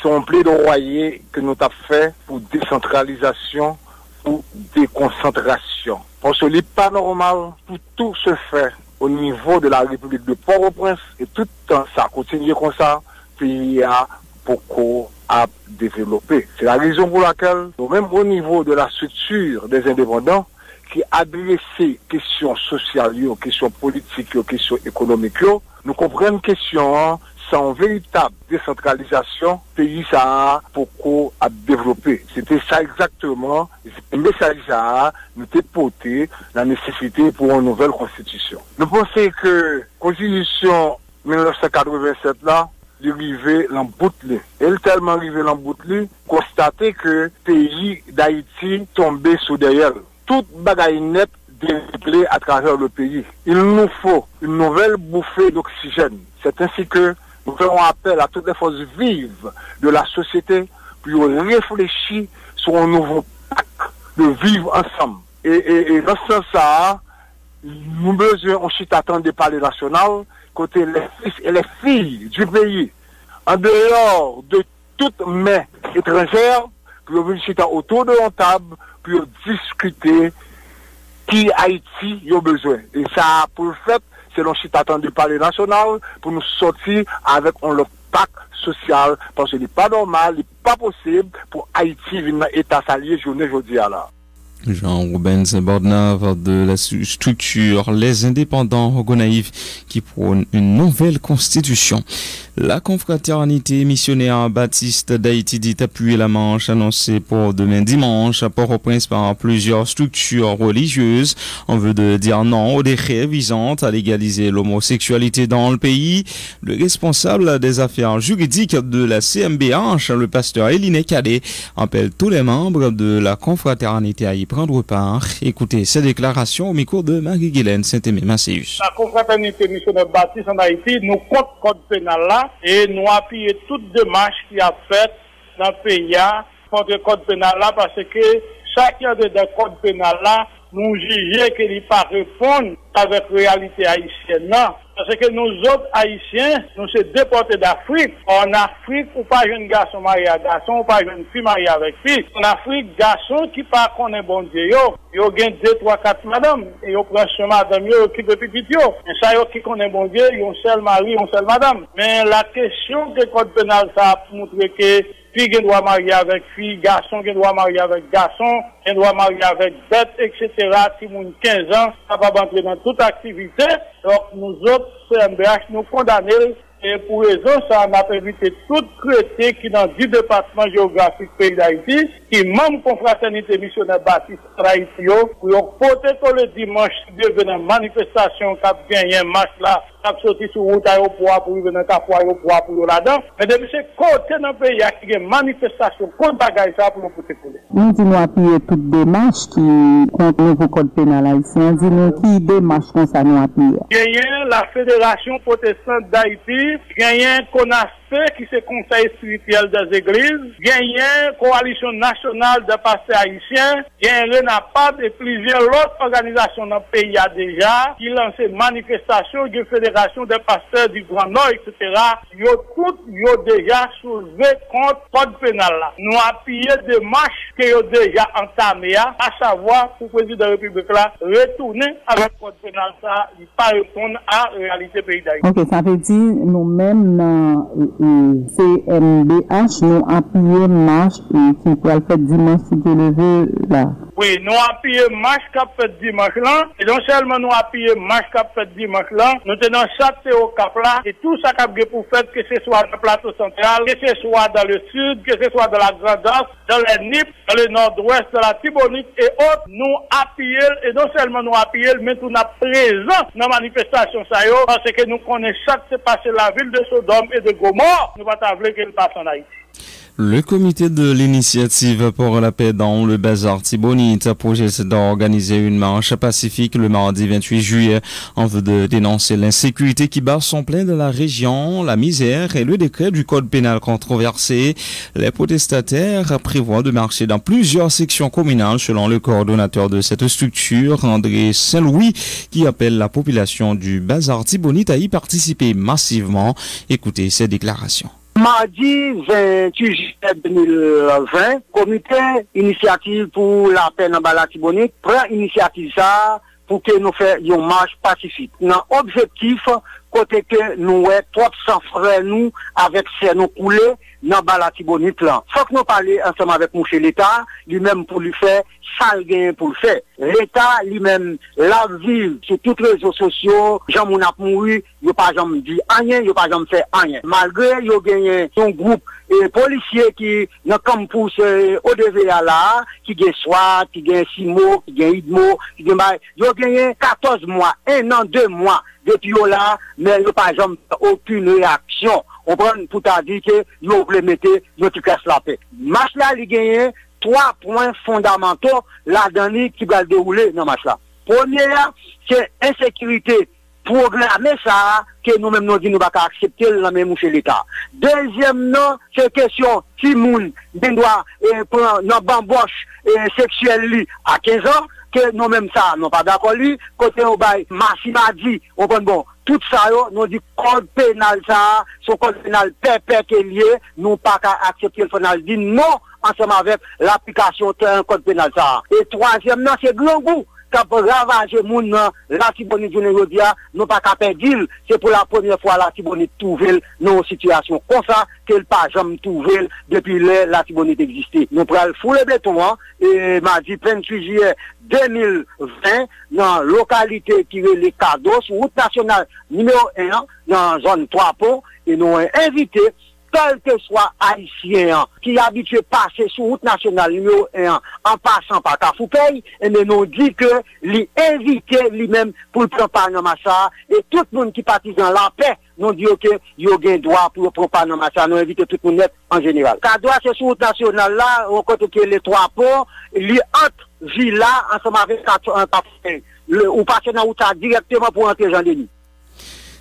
[SPEAKER 14] sont plaidoyer que nous avons fait pour décentralisation ou déconcentration. Parce que ce n'est pas normal pour tout se faire au niveau de la République de Port-au-Prince et tout le temps ça continue comme ça, puis il y a beaucoup à développer. C'est la raison pour laquelle, même au niveau de la structure des indépendants, qui adressent questions sociales, questions politiques, questions économiques, nous comprenons question sans véritable décentralisation, pays ça a beaucoup à développer. C'était ça exactement, le message ça nous déporté la nécessité pour une nouvelle constitution. Nous pensons que la constitution 1987 là, il arrivé l'emboutlé. Elle tellement arrivé l'emboutlé, constaté que le pays d'Haïti tombait sous derrière. Toute bagaille nette déréglée à travers le pays. Il nous faut une nouvelle bouffée d'oxygène. C'est ainsi que nous ferons appel à toutes les forces vives de la société pour réfléchir sur un nouveau pacte de vivre ensemble. Et dans ce sens-là, nous besoin ensuite attendre des palais nationaux, côté les fils et les filles du pays, en dehors de toute main étrangère, pour venir autour de la table, pour discuter qui Haïti a besoin. Et ça, pour le fait, c'est l'ensuite attendre du palais national pour nous sortir avec un pacte social, parce que ce n'est pas normal, ce n'est pas possible pour Haïti venir dans l'état salier journée aujourd'hui à là.
[SPEAKER 1] Jean-Rouben Bordnave de la structure Les Indépendants Gonaïves qui prône une nouvelle constitution. La confraternité missionnaire baptiste d'Haïti dit appuyer la marche annoncée pour demain dimanche à Port-au-Prince par plusieurs structures religieuses en vue de dire non aux décrets visant à légaliser l'homosexualité dans le pays. Le responsable des affaires juridiques de la CMBH, le pasteur Eliné Kadé, appelle tous les membres de la confraternité à y prendre part. Écoutez ces déclarations au micro de Marie-Guylaine Saint-Aimé-Macéus.
[SPEAKER 15] La confraternité missionnaire baptiste en Haïti, nous compte code pénal là et nous appuyons toute démarche qui a faite dans le pays contre le code pénal là parce que chacun de ce code pénal là, nous jugeons qu'il n'y pas répondre avec la réalité haïtienne. Non. Parce que nous autres haïtiens, nous sommes déportés d'Afrique. En Afrique, ou pas jeune garçon marié à garçon, ou pas jeune fille mariée avec fille. En Afrique, garçon qui pas connaît bon Dieu, yo gagne 2, 3, 4 madame, et yo prend ce madame, yo qui peut petit yo. Et ça, yo qui connaît bon Dieu, yo seul mari, yo seul madame. Mais la question que le code pénal, ça a montré que fille qui doit marier avec fille, garçon qui doit marier avec garçon, qui doit marier avec bête, etc. Si moun 15 ans, ça va entrer dans toute activité. Donc, nous autres, CMBH, nous condamnons. Et pour raison, ça m'a évité tout chrétien qui dans 10 départements géographiques pays d'Haïti, qui membre confraternité missionnaire baptiste d'Haïti, pour porter tout le dimanche, devenir manifestation, qui a gagné un match là, qui a sorti sur route aéroport pour venir à aéroport pour là-dedans. Mais depuis ce côté dans le pays, il y a une manifestation contre bagaille ça pour nous porter.
[SPEAKER 8] Nous disons appuyer toute démarche qui contre le nouveau code pénal haïtien. Dis-nous qui démarche comme ça nous appuyer.
[SPEAKER 15] Il y a la Fédération protestante d'Haïti, il y a un CONASPE qui c'est Conseil spirituel des églises, il y a une coalition nationale de pasteurs haïtiens, il y a un RENAPAD et plusieurs autres organisations dans le pays déjà qui lancent une manifestation de fédération des pasteurs du Grand Nord, etc. Ils ont déjà soulevé contre le code pénal là. Nous appuyons des marches qui ont déjà entamées, à savoir pour le président de la République là, retourner avec le code pénal ça, il ne pas répondre à la réalité pays d'Haïti.
[SPEAKER 8] Ok, ça veut dire nous-mêmes dans CMBH, nous appuyons marche qui peut le faire dimanche si tu le veux là.
[SPEAKER 15] Oui, nous appuyons marche qui a fait dimanche là, et non seulement nous appuyons marche qui a fait dimanche là, nous tenons chaque au cap là, et tout ça qui a pour faire que ce soit dans le plateau central, que ce soit dans le sud, que ce soit dans la Grande Anse, dans les NIP, dans le nord-ouest, dans la Tibonite et autres, nous appuyons, et non seulement nous appuyons, mais nous sommes présents dans la manifestation ça yo, parce que nous connaissons chaque qui s'est passé la ville de Sodome et de Gomorrhe, nous ne pouvons pas qu'elle passe en Haïti.
[SPEAKER 1] Le comité de l'initiative pour la paix dans le bazar Tibonite projette d'organiser une marche pacifique le mardi 28 juillet en vue de dénoncer l'insécurité qui bat son plein de la région, la misère et le décret du code pénal controversé. Les protestataires prévoient de marcher dans plusieurs sections communales selon le coordonnateur de cette structure, André Saint-Louis, qui appelle la population du bazar Tibonite à y participer massivement. Écoutez ses déclarations.
[SPEAKER 16] Mardi 28 juillet 2020, comité initiative pour la paix dans la Tibonite prend initiative ça pour que nous fassions une marche pacifique. Dans l'objectif, côté que nous 300 frères nous avec nous coulés dans Balatibonite là. Faut que nous parlions ensemble avec M. l'État, lui-même pour lui faire ça le gain pour le faire. L'État lui-même la vivre sur tous les réseaux sociaux, Jean moun a mouru, yo pas jamais dit rien, yo pas jamais fait rien. Malgré yo gagné son groupe et policiers qui dans campus ODVA là, qui gagne SWAT, qui gagne SIMO, qui gagne IDMO, qui gagne yo gagné 14 mois, 1 an, 2 mois depuis là, mais yo pas jamais aucune réaction. On prend pour ta dire que yo voulait mettre yo tu casse la paix. Match là il gagne 3 points fondamentaux là-dedans qui va dérouler dans le match là. Premier, c'est insécurité programmée ça, que nous-mêmes nous disons nous ne pouvons pas accepter dans même chez l'État. Deuxième, non, c'est question si moun doit prendre une bamboche sexuelle à 15 ans, que nous-mêmes ça, nous pas d'accord lui, côté au bail, Massima dit, on prend bon, tout ça, nous dit code pénal ça, son code pénal perpétuel lié, nous pas accepter le pénal dit non, ensemble avec l'application d'un code pénal ça. Et troisième, non, c'est grand goût. Quand on ravage moun la Tibonite Jodia, nous pas qu'à perdre, c'est pour la première fois la Tibonite trouve nos situations comme ça, qu'elle pas jamais trouvé depuis la Tibonite existait. Nous prenons fou le béton, et mardi 28 juillet 2020, dans la localité qui est les cadeaux, sur route nationale numéro 1, dans la zone 3 ponts, et nous avons invité quel que soit haïtien qui est habitué à passer sur route nationale numéro 1 en passant par Kafoupey, et nous dit que l'invité lui-même pour le prendre par Namassa, et tout le monde qui participe dans la paix, nous dit que il y a un droit pour le prendre par Namassa, nous invitons tout le monde en général. Cadeau, c'est sur route nationale là, on compte que les 3 ponts, il y a entre villas ensemble avec Kafoupey. On passe dans la route directement pour entrer Jean-Denis.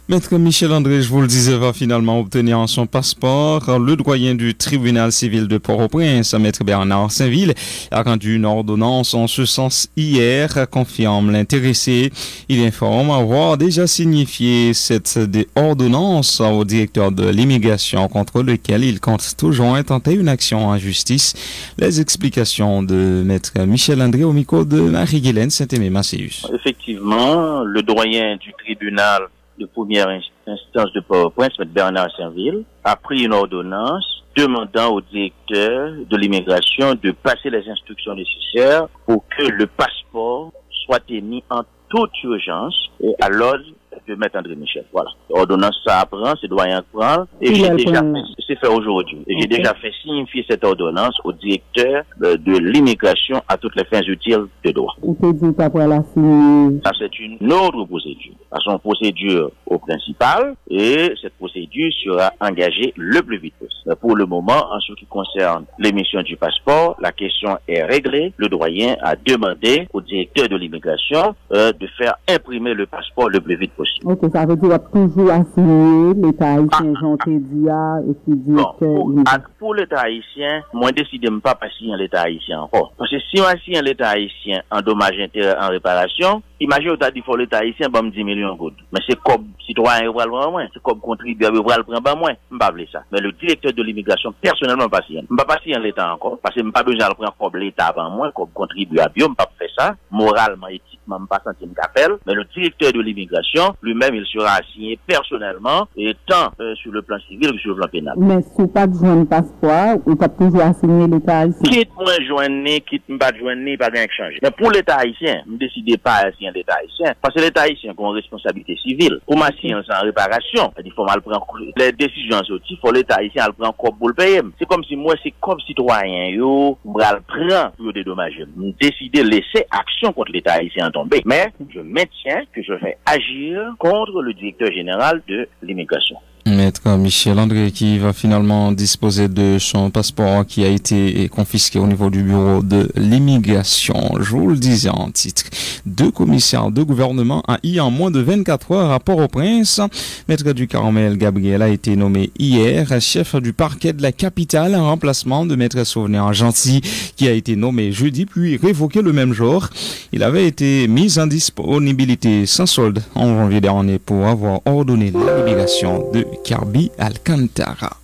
[SPEAKER 1] Maître Michel André, je vous le disais, va finalement obtenir son passeport. Le doyen du tribunal civil de Port-au-Prince, Maître Bernard Saint-Ville, a rendu une ordonnance en ce sens hier, confirme l'intéressé. Il informe avoir déjà signifié cette ordonnance au directeur de l'immigration contre lequel il compte toujours intenter une action en justice. Les explications de Maître Michel André au micro de Marie-Guylaine Saint-Aimé-Macéus.
[SPEAKER 7] Effectivement, le doyen du tribunal de première instance de Port-au-Prince, M. Bernard Saint-Ville, a pris une ordonnance demandant au directeur de l'immigration de passer les instructions nécessaires pour que le passeport soit émis en toute urgence et à l'ordre de M. André Michel. Voilà. L'ordonnance, ça apprend, c'est doyen prendre. Et j'ai déjà fait, c'est fait aujourd'hui. Et j'ai déjà fait signifier cette ordonnance au directeur de l'immigration à toutes les fins utiles de droit. Ça, c'est une autre procédure. À son procédure au principal, et cette procédure sera engagée le plus vite possible. Pour le moment, en ce qui concerne l'émission du passeport, la question est réglée. Le doyen a demandé au directeur de l'immigration de faire imprimer le passeport le plus vite possible.
[SPEAKER 8] Ok, ça veut dire toujours assigner l'État haïtien Jean Tédia et puis directeur.
[SPEAKER 7] Pour l'État haïtien, moi décide de ne pas passer l'État haïtien encore. Parce que si on assigne l'État haïtien en dommages intérêts en réparation, imaginez au dit pour l'État haïtien, bah, 10 millions de gouttes. Mais c'est comme citoyen, il va le prendre moins. C'est comme contribuable, il va le prendre moins. Je ne vais pas ça. Mais le directeur de l'immigration, personnellement, je ne vais pas passer l'État encore. Parce que je n'ai pas besoin de le prendre comme l'État avant moi, comme contribuable. Je ne vais pas faire ça. Moralement, éthiquement, je ne vais pas sentir m'appelle. Mais le directeur de l'immigration, lui-même, il sera assigné personnellement, et tant sur le plan civil que sur le plan pénal.
[SPEAKER 8] Mais si pas de joindre passeport, il peut toujours assigner l'État haïtien.
[SPEAKER 7] Quitte-moi joindre, quitte-moi pas joindre, pas rien changer. Mais pour l'État haïtien, je ne décide pas d'assigner l'État haïtien. Parce que l'État haïtien a une responsabilité civile. Pour m'assigner sans réparation, il faut mal prendre les décisions sorties, il faut l'État haïtien le prendre comme pour le payer. C'est comme si moi, c'est comme citoyen, yo, je le prends pour dédommager. Je décide de laisser action contre l'État haïtien tomber. Mais je maintiens que je vais agir contre le directeur général de l'immigration.
[SPEAKER 1] Maître Michel André qui va finalement disposer de son passeport qui a été confisqué au niveau du bureau de l'immigration. Je vous le disais en titre. 2 commissaires de gouvernement AI en moins de 24 heures à Port-au-Prince. Maître du Carmel Gabriel a été nommé hier chef du parquet de la capitale en remplacement de Maître Souvenir Gentil qui a été nommé jeudi puis révoqué le même jour. Il avait été mis en disponibilité sans solde en janvier dernier pour avoir ordonné la libération de Kirby Alcantara.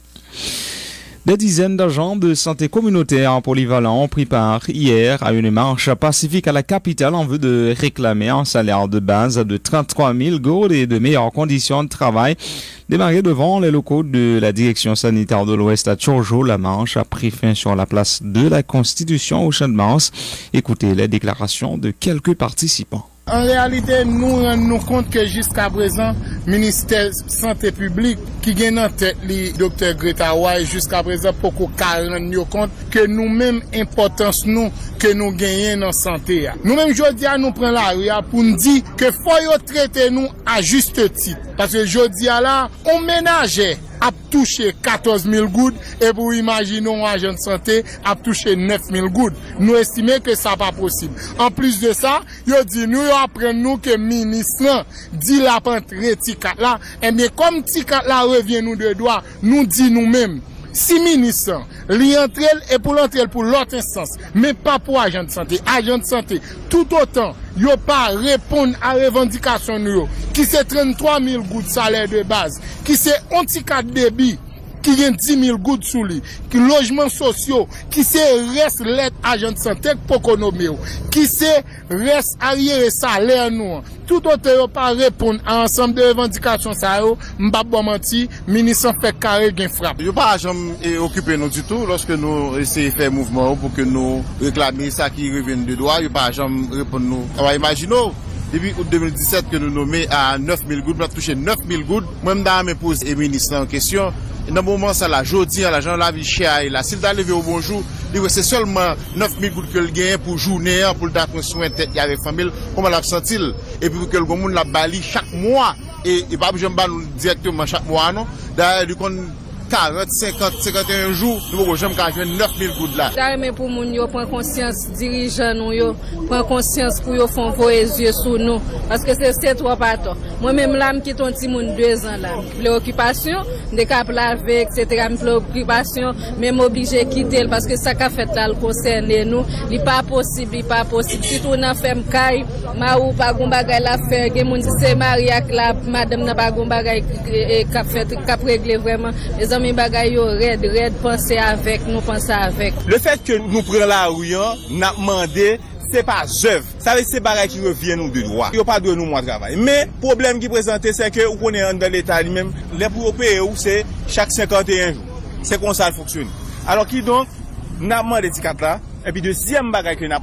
[SPEAKER 1] Des dizaines d'agents de santé communautaire polyvalents ont pris part hier à une marche pacifique à la capitale en vue de réclamer un salaire de base de 33 000 gourdes et de meilleures conditions de travail. Démarrée devant les locaux de la direction sanitaire de l'Ouest à Tchorjo, la marche a pris fin sur la place de la Constitution au Champ de Mars. Écoutez les déclarations de quelques participants.
[SPEAKER 17] En réalité, nous rendons compte que jusqu'à présent, le ministère de la Santé publique, qui gagne en tête le Dr. Greta White, jusqu'à présent, pour qu'on rende compte que nous-mêmes, importance nous, que nous gagnons dans la santé. Nous-mêmes, aujourd'hui, nous prenons la rue pour nous dire que faut traiter nous à juste titre. Parce que aujourd'hui, là, on ménageait a touché 14 000 gouttes et pour imaginer un agent de santé a touché 9 000 gouttes. Nous estimons que ça n'est pas possible. En plus de ça, il dit nous apprenons nous que le ministre dit la pente ticat là, et bien comme ticat là revient nous de droit, nous dit nous-mêmes. Si ministre, li entre et pour l'entrer pour l'autre instance, mais pas pour agent de santé. Agent de santé, tout autant, yo pas répondre à revendication nous, qui c'est 33 000 gouttes salaire de base, qui c'est anti-4 débit, qui gagne 10 000 gouttes sous lui, qui logements sociaux, qui c'est reste l'aide agent de santé pour qu'on nomme, qui c'est reste arrière salaire nous. Tout autant yo pas répondre à ensemble de revendications ça yo, m'pa bon menti, ministre fait carré gen frappe.
[SPEAKER 18] Yo pas jamais occupé nous du tout lorsque nous essayons de faire mouvement pour que nous réclamer ça qui revient de droit, yo pas jamais répondre nous. Alors imaginons depuis août 2017 que nous nommons à 9 000 gouttes, nous avons touché 9 000 gouttes. Même dans me pose le ministre en question. Et dans le moment ça là, jodi l'argent la vie chère et là, s'il t'a levé au bonjour, c'est seulement 9 000 gouttes que le gagne pour journée, pour prendre soin tête avec famille, comment l'a senti. Et puis que le monde la bali chaque mois et pas besoin de nous directement chaque mois non. D'ailleurs du compte 40, 50, 51 jours, nous avons jamais 9 000 gouttes là.
[SPEAKER 19] Mais pour nous, nous prendre conscience, dirigeants nous, prendre conscience pour nous faire vos yeux sur nous. Parce que c'est trop pas tôt. Moi-même, là, je quitte un petit monde 2 ans là. Préoccupation, des cap laver, etc. Préoccupation, même obligé de quitter parce que ça qu'a fait là, le concerne nous. Il n'est pas possible, Surtout dans la ferme Kaye, ma ou pas gon bagay la faire, gen moun c'est Maria la madame n'a pas gon bagay qu'a fait qu'a régler vraiment. Les bagay yo red penser avec nous penser avec.
[SPEAKER 18] Le fait que nous prenons la rue, n'a demandé c'est pas œuvre. Ça veut dire c'est bagay qui revient nous de droit. Yo pas de nous moins travail. Mais problème qui présente c'est que on est dans l'état lui-même les pour payer c'est chaque 51 jours. C'est comme ça fonctionne. Alors qui donc n'a demandé ticket là et puis deuxième bagay que n'a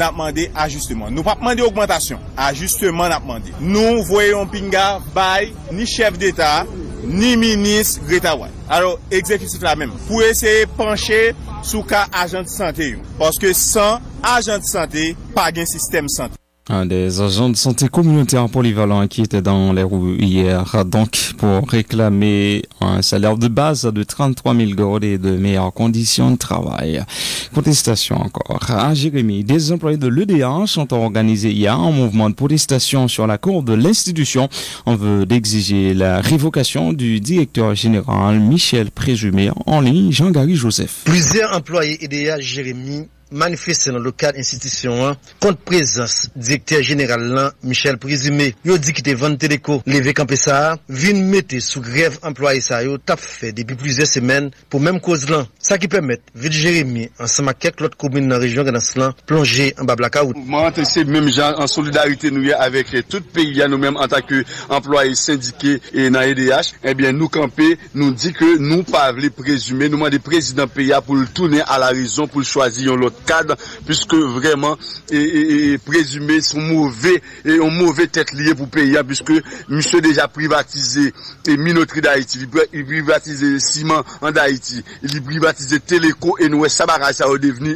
[SPEAKER 18] demandé ajustement. Nous pas demandé augmentation, ajustement n'a demandé. Nous voyons pinga bail ni chef d'état ni ministre Greta White. Alors, exécutif la même. Pour essayer de pencher sous cas agent de santé. Parce que sans agent de santé, pas de système santé.
[SPEAKER 1] Un des agents de santé communautaire polyvalents qui était dans les rues hier, donc, pour réclamer un salaire de base de 33 000 gourdes et de meilleures conditions de travail. Contestation encore. À Jérémy, des employés de l'EDH ont organisé hier un mouvement de protestation sur la cour de l'institution. On veut d'exiger la révocation du directeur général Michel Présumé. En ligne, Jean-Gary Joseph.
[SPEAKER 20] Plusieurs employés EDH Jérémy manifesté dans le cadre institution contre présence directeur général Michel Présumé. Yo dit qu'il était vendre téléco, levé campé ça, vinn mettre sous grève employé ça yo t'a fait depuis plusieurs semaines pour même cause là. Ça qui permet ville Jérémy ensemble avec quelques autres communes dans la région Ganaslan plonger en bas blackout.
[SPEAKER 21] Moi c'est même gens en solidarité nous avec tout pays nous même en tant que employés syndiqués et dans EDH, eh bien nous camper, nous dit que nous pas veut présumer, nous demander président pays pour le tourner à la raison pour choisir l'autre cadre puisque vraiment présumé sont mauvais et ont mauvais tête liée pour payer puisque monsieur déjà privatisé et minoterie d'Haïti, il privatisé ciment en Haïti, il privatisé Téléco et nous ça bagage ça est devenu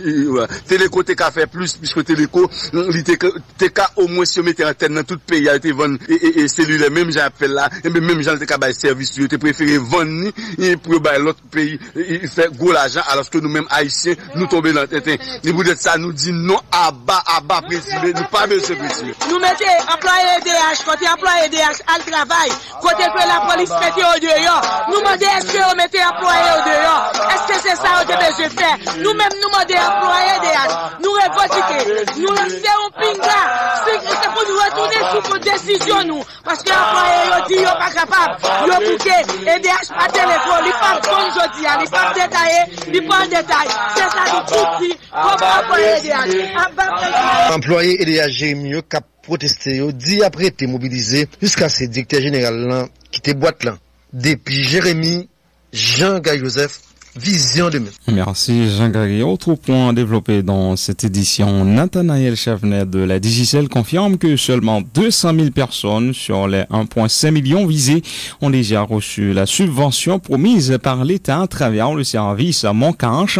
[SPEAKER 21] Téléco t'es qu'à faire plus puisque Téléco il t'es qu'à au moins se mettre antenne dans tout pays a été vendre et cellulaire même j'appelle là et même gens t'es qu'à bailler service tu préféré vendre et pour bailler l'autre pays il fait gros l'argent alors que nous même haïtiens nous tomber dans tête. Et vous dites ça, nous dit non à bas, président, nous pas besoin de président.
[SPEAKER 22] Nous mettons employé EDH, côté employé EDH, à le travail, côté que la police mette au dehors. Nous demandons est-ce que vous mettez employé au dehors? Est-ce que c'est ça que vous devez faire? Nous-mêmes, nous demandons employé EDH. Nous revendiquons. Nous laissons un pinga. C'est pour nous retourner sous côté décision nous parce que employé dit yo pas capable yo bouqué EDH pas téléphone il pas comme jodi il pas détaillé il pas détail c'est ça tout dit comme employé EDH
[SPEAKER 20] employé EDH Jérémy cap protester dit après été mobilisé jusqu'à ce directeur général là qui te boîte là depuis Jérémy Jean-Guy Joseph Vision 2000.
[SPEAKER 1] Merci Jean-Gary. Autre point développé dans cette édition, Nathanaël Chavenet de la Digicel confirme que seulement 200 000 personnes sur les 1,5 million visés ont déjà reçu la subvention promise par l'État à travers le service Moncache.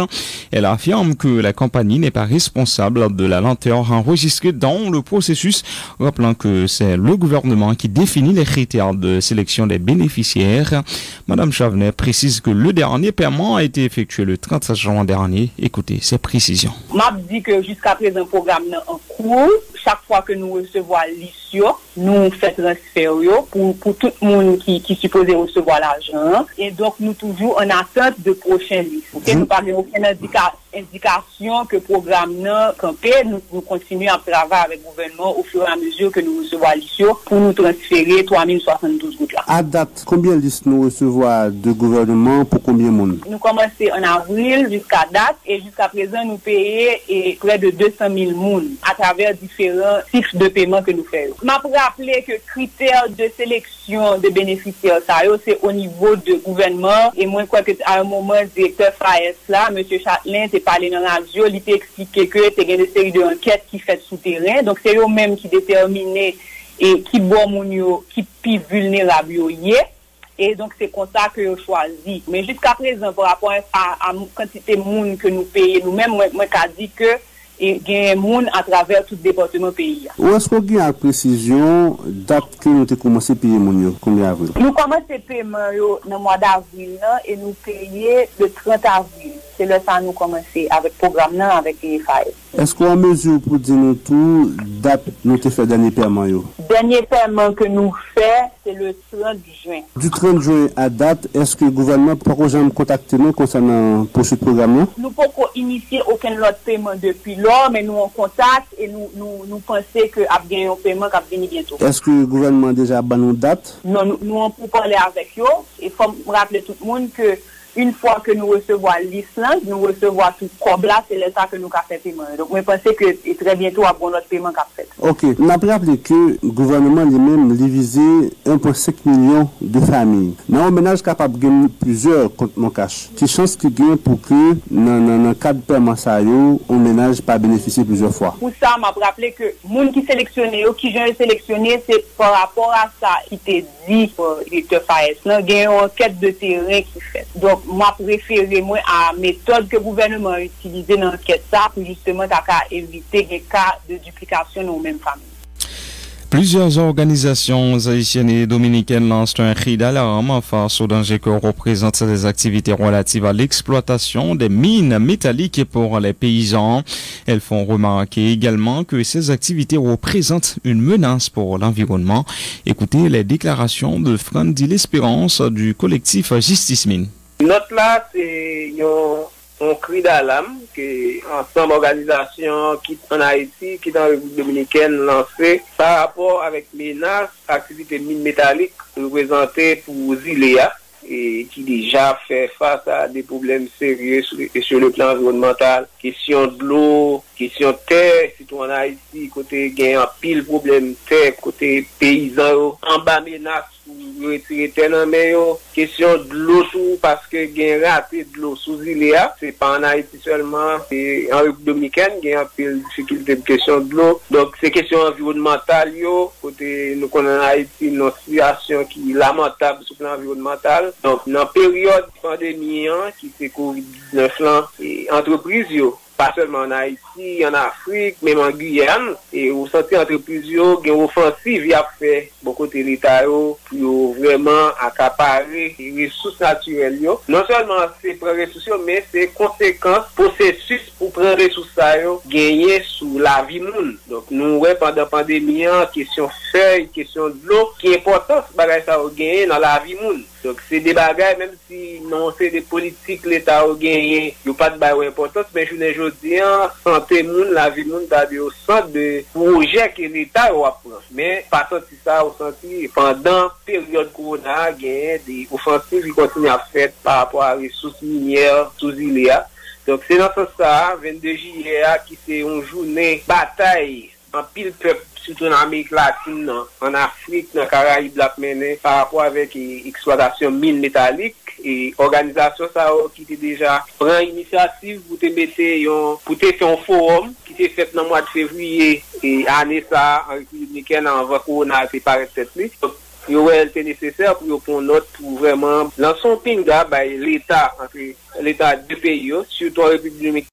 [SPEAKER 1] Elle affirme que la compagnie n'est pas responsable de la lenteur enregistrée dans le processus, rappelant que c'est le gouvernement qui définit les critères de sélection des bénéficiaires. Madame Chavenet précise que le dernier paiement a été effectué le 30 juin dernier. Écoutez ses précisions.
[SPEAKER 2] M'a dit que jusqu'à présent, le programme est en cours. Chaque fois que nous recevons l'issue, nous faisons transfert pour tout le monde qui supposait recevoir l'argent. Et donc, nous toujours en attente de prochaines listes. Et nous n'avons aucune indication que le programme n'est campé. Nous continuons à travailler avec le gouvernement au fur et à mesure que nous recevons l'issue pour nous transférer 3072 gouttes là.
[SPEAKER 3] À date, combien de listes nous recevons de gouvernement pour combien de monde?
[SPEAKER 2] Nous commençons en avril jusqu'à date et jusqu'à présent nous payons près de 200 000 monde à travers différents cycles de paiement que nous faisons. Je peux rappeler que critères de sélection de bénéficiaires, c'est au niveau du gouvernement et moi je crois que à un moment le directeur FAES là, M. Châtelain, t'est parlé dans la radio, il t'a expliqué que il y a des séries d'enquêtes qui fait souterrain, donc c'est eux-mêmes qui déterminent et qui bon moun yo, qui plus vulnérable yo yé. Et donc, c'est comme ça que je choisis. Mais jusqu'à présent, par rapport à la quantité de monde que nous payons, nous-mêmes, moi, je dis que il y a des gens à travers tout le département pays.
[SPEAKER 3] Où est-ce qu'on a la précision date que nous avons commencé à payer mon combien avril?
[SPEAKER 2] Nous commençons à payer dans le mois d'avril et nous payons le 30 avril. C'est le temps nous commencer avec le programme avec les FAES.
[SPEAKER 3] Est-ce qu'on a mesure pour dire nous tout date nous avons fait dernier paiement? Le
[SPEAKER 2] dernier paiement que nous faisons, c'est le 30 juin.
[SPEAKER 3] Du 30 juin à date, est-ce que le gouvernement peut jamais contacter nous concernant pour ce programme?
[SPEAKER 2] Nous ne pouvons pas initier aucun autre paiement depuis là, mais nous en contact et nous pensons qu'il y a bien un paiement qui va venir bientôt.
[SPEAKER 3] Est-ce que le gouvernement a déjà banni une date?
[SPEAKER 2] Non, nous on peut parler avec eux. Il faut rappeler tout le monde que une fois que nous recevons l'Islande, nous recevons tout comme là, c'est l'état que nous avons fait paiement. Donc, je pense que très bientôt, à bon notre paiement qu'a fait.
[SPEAKER 3] Ok. On a rappelé que le gouvernement lui-même visé 1,5 million de familles. Dans un ménage capable de gagner plusieurs comptes mon cash. Quelle chance qu'il gagne pour que, dans le cadre de paiement, un ménage pas bénéficier plusieurs fois?
[SPEAKER 2] Pour ça, je m'a rappelé que les gens qui sélectionnent, qui j'ai sélectionné, c'est par rapport à ça qui t'est dit pour le directeur FAES. Il y a une enquête de terrain qui fait. Donc, moi, préféré moi à la méthode que le gouvernement a utilisée dans l'enquête ça pour justement éviter des cas de duplication dans les mêmes familles.
[SPEAKER 1] Plusieurs organisations haïtiennes et dominicaines lancent un cri d'alarme face au danger que représentent des activités relatives à l'exploitation des mines métalliques pour les paysans. Elles font remarquer également que ces activités représentent une menace pour l'environnement. Écoutez les déclarations de Frandy L'Espérance du collectif Justice Mine.
[SPEAKER 23] Notre là, c'est un cri d'alarme que ensemble organisation qui en Haïti, qui dans la République dominicaine lancé par rapport avec menaces, activités mines métalliques représentées pour Zilea et qui déjà fait face à des problèmes sérieux sur le plan environnemental. Question de l'eau, question de terre, surtout en Haïti, côté gain en pile problème terre, côté paysan, en bas menace pour retirer terre dans mais question de l'eau parce que gain raté de l'eau sous Zilea, c'est pas en Haïti seulement, c'est en République dominicaine, gain en pile difficulté de question de l'eau. Donc c'est question environnementale côté nous connaissons en Haïti une situation qui est lamentable sur le plan environnemental. Donc dans la période de pandémie qui c'est Covid-19 là, et entreprises pas seulement en Haïti, en Afrique, même en Guyane, et vous sentez entreprises qui ont une offensive, il a fait beaucoup de l'État pour vraiment accaparer les ressources naturelles. Non seulement c'est prendre les ressources, mais c'est conséquence, processus pour prendre les ressources gagner sous la vie monde. Donc nous voyons pendant la pandémie, question feuille, question de l'eau, qui est importante, ça gagner dans la vie monde. Donc c'est des bagages, même si non c'est des politiques l'État a gagné, il n'y a pas de bail importance, mais je ne dis pas, santé moun, la vie moun, c'est au centre de projet que l'État a pris. Mais pas sorti ça au senti pendant la période corona, il y a des offensives qui continuent à faire par rapport à les ressources minières sous l'IA. Donc c'est dans ce sens, 22 juillet, qui c'est une journée bataille en pile peuple, surtout en Amérique latine, en Afrique, dans les Caraïbes, par rapport avec l'exploitation mine métallique. Et organisation ça qui était déjà prend initiative pour te mettre pour te faire un forum qui s'est fait dans le mois de février et année ça en République dominicaine avant corona c'est pas tête li. Il était nécessaire pour prendre note pour vraiment lancer un pinga by l'État entre l'État de pays surtout en République dominicaine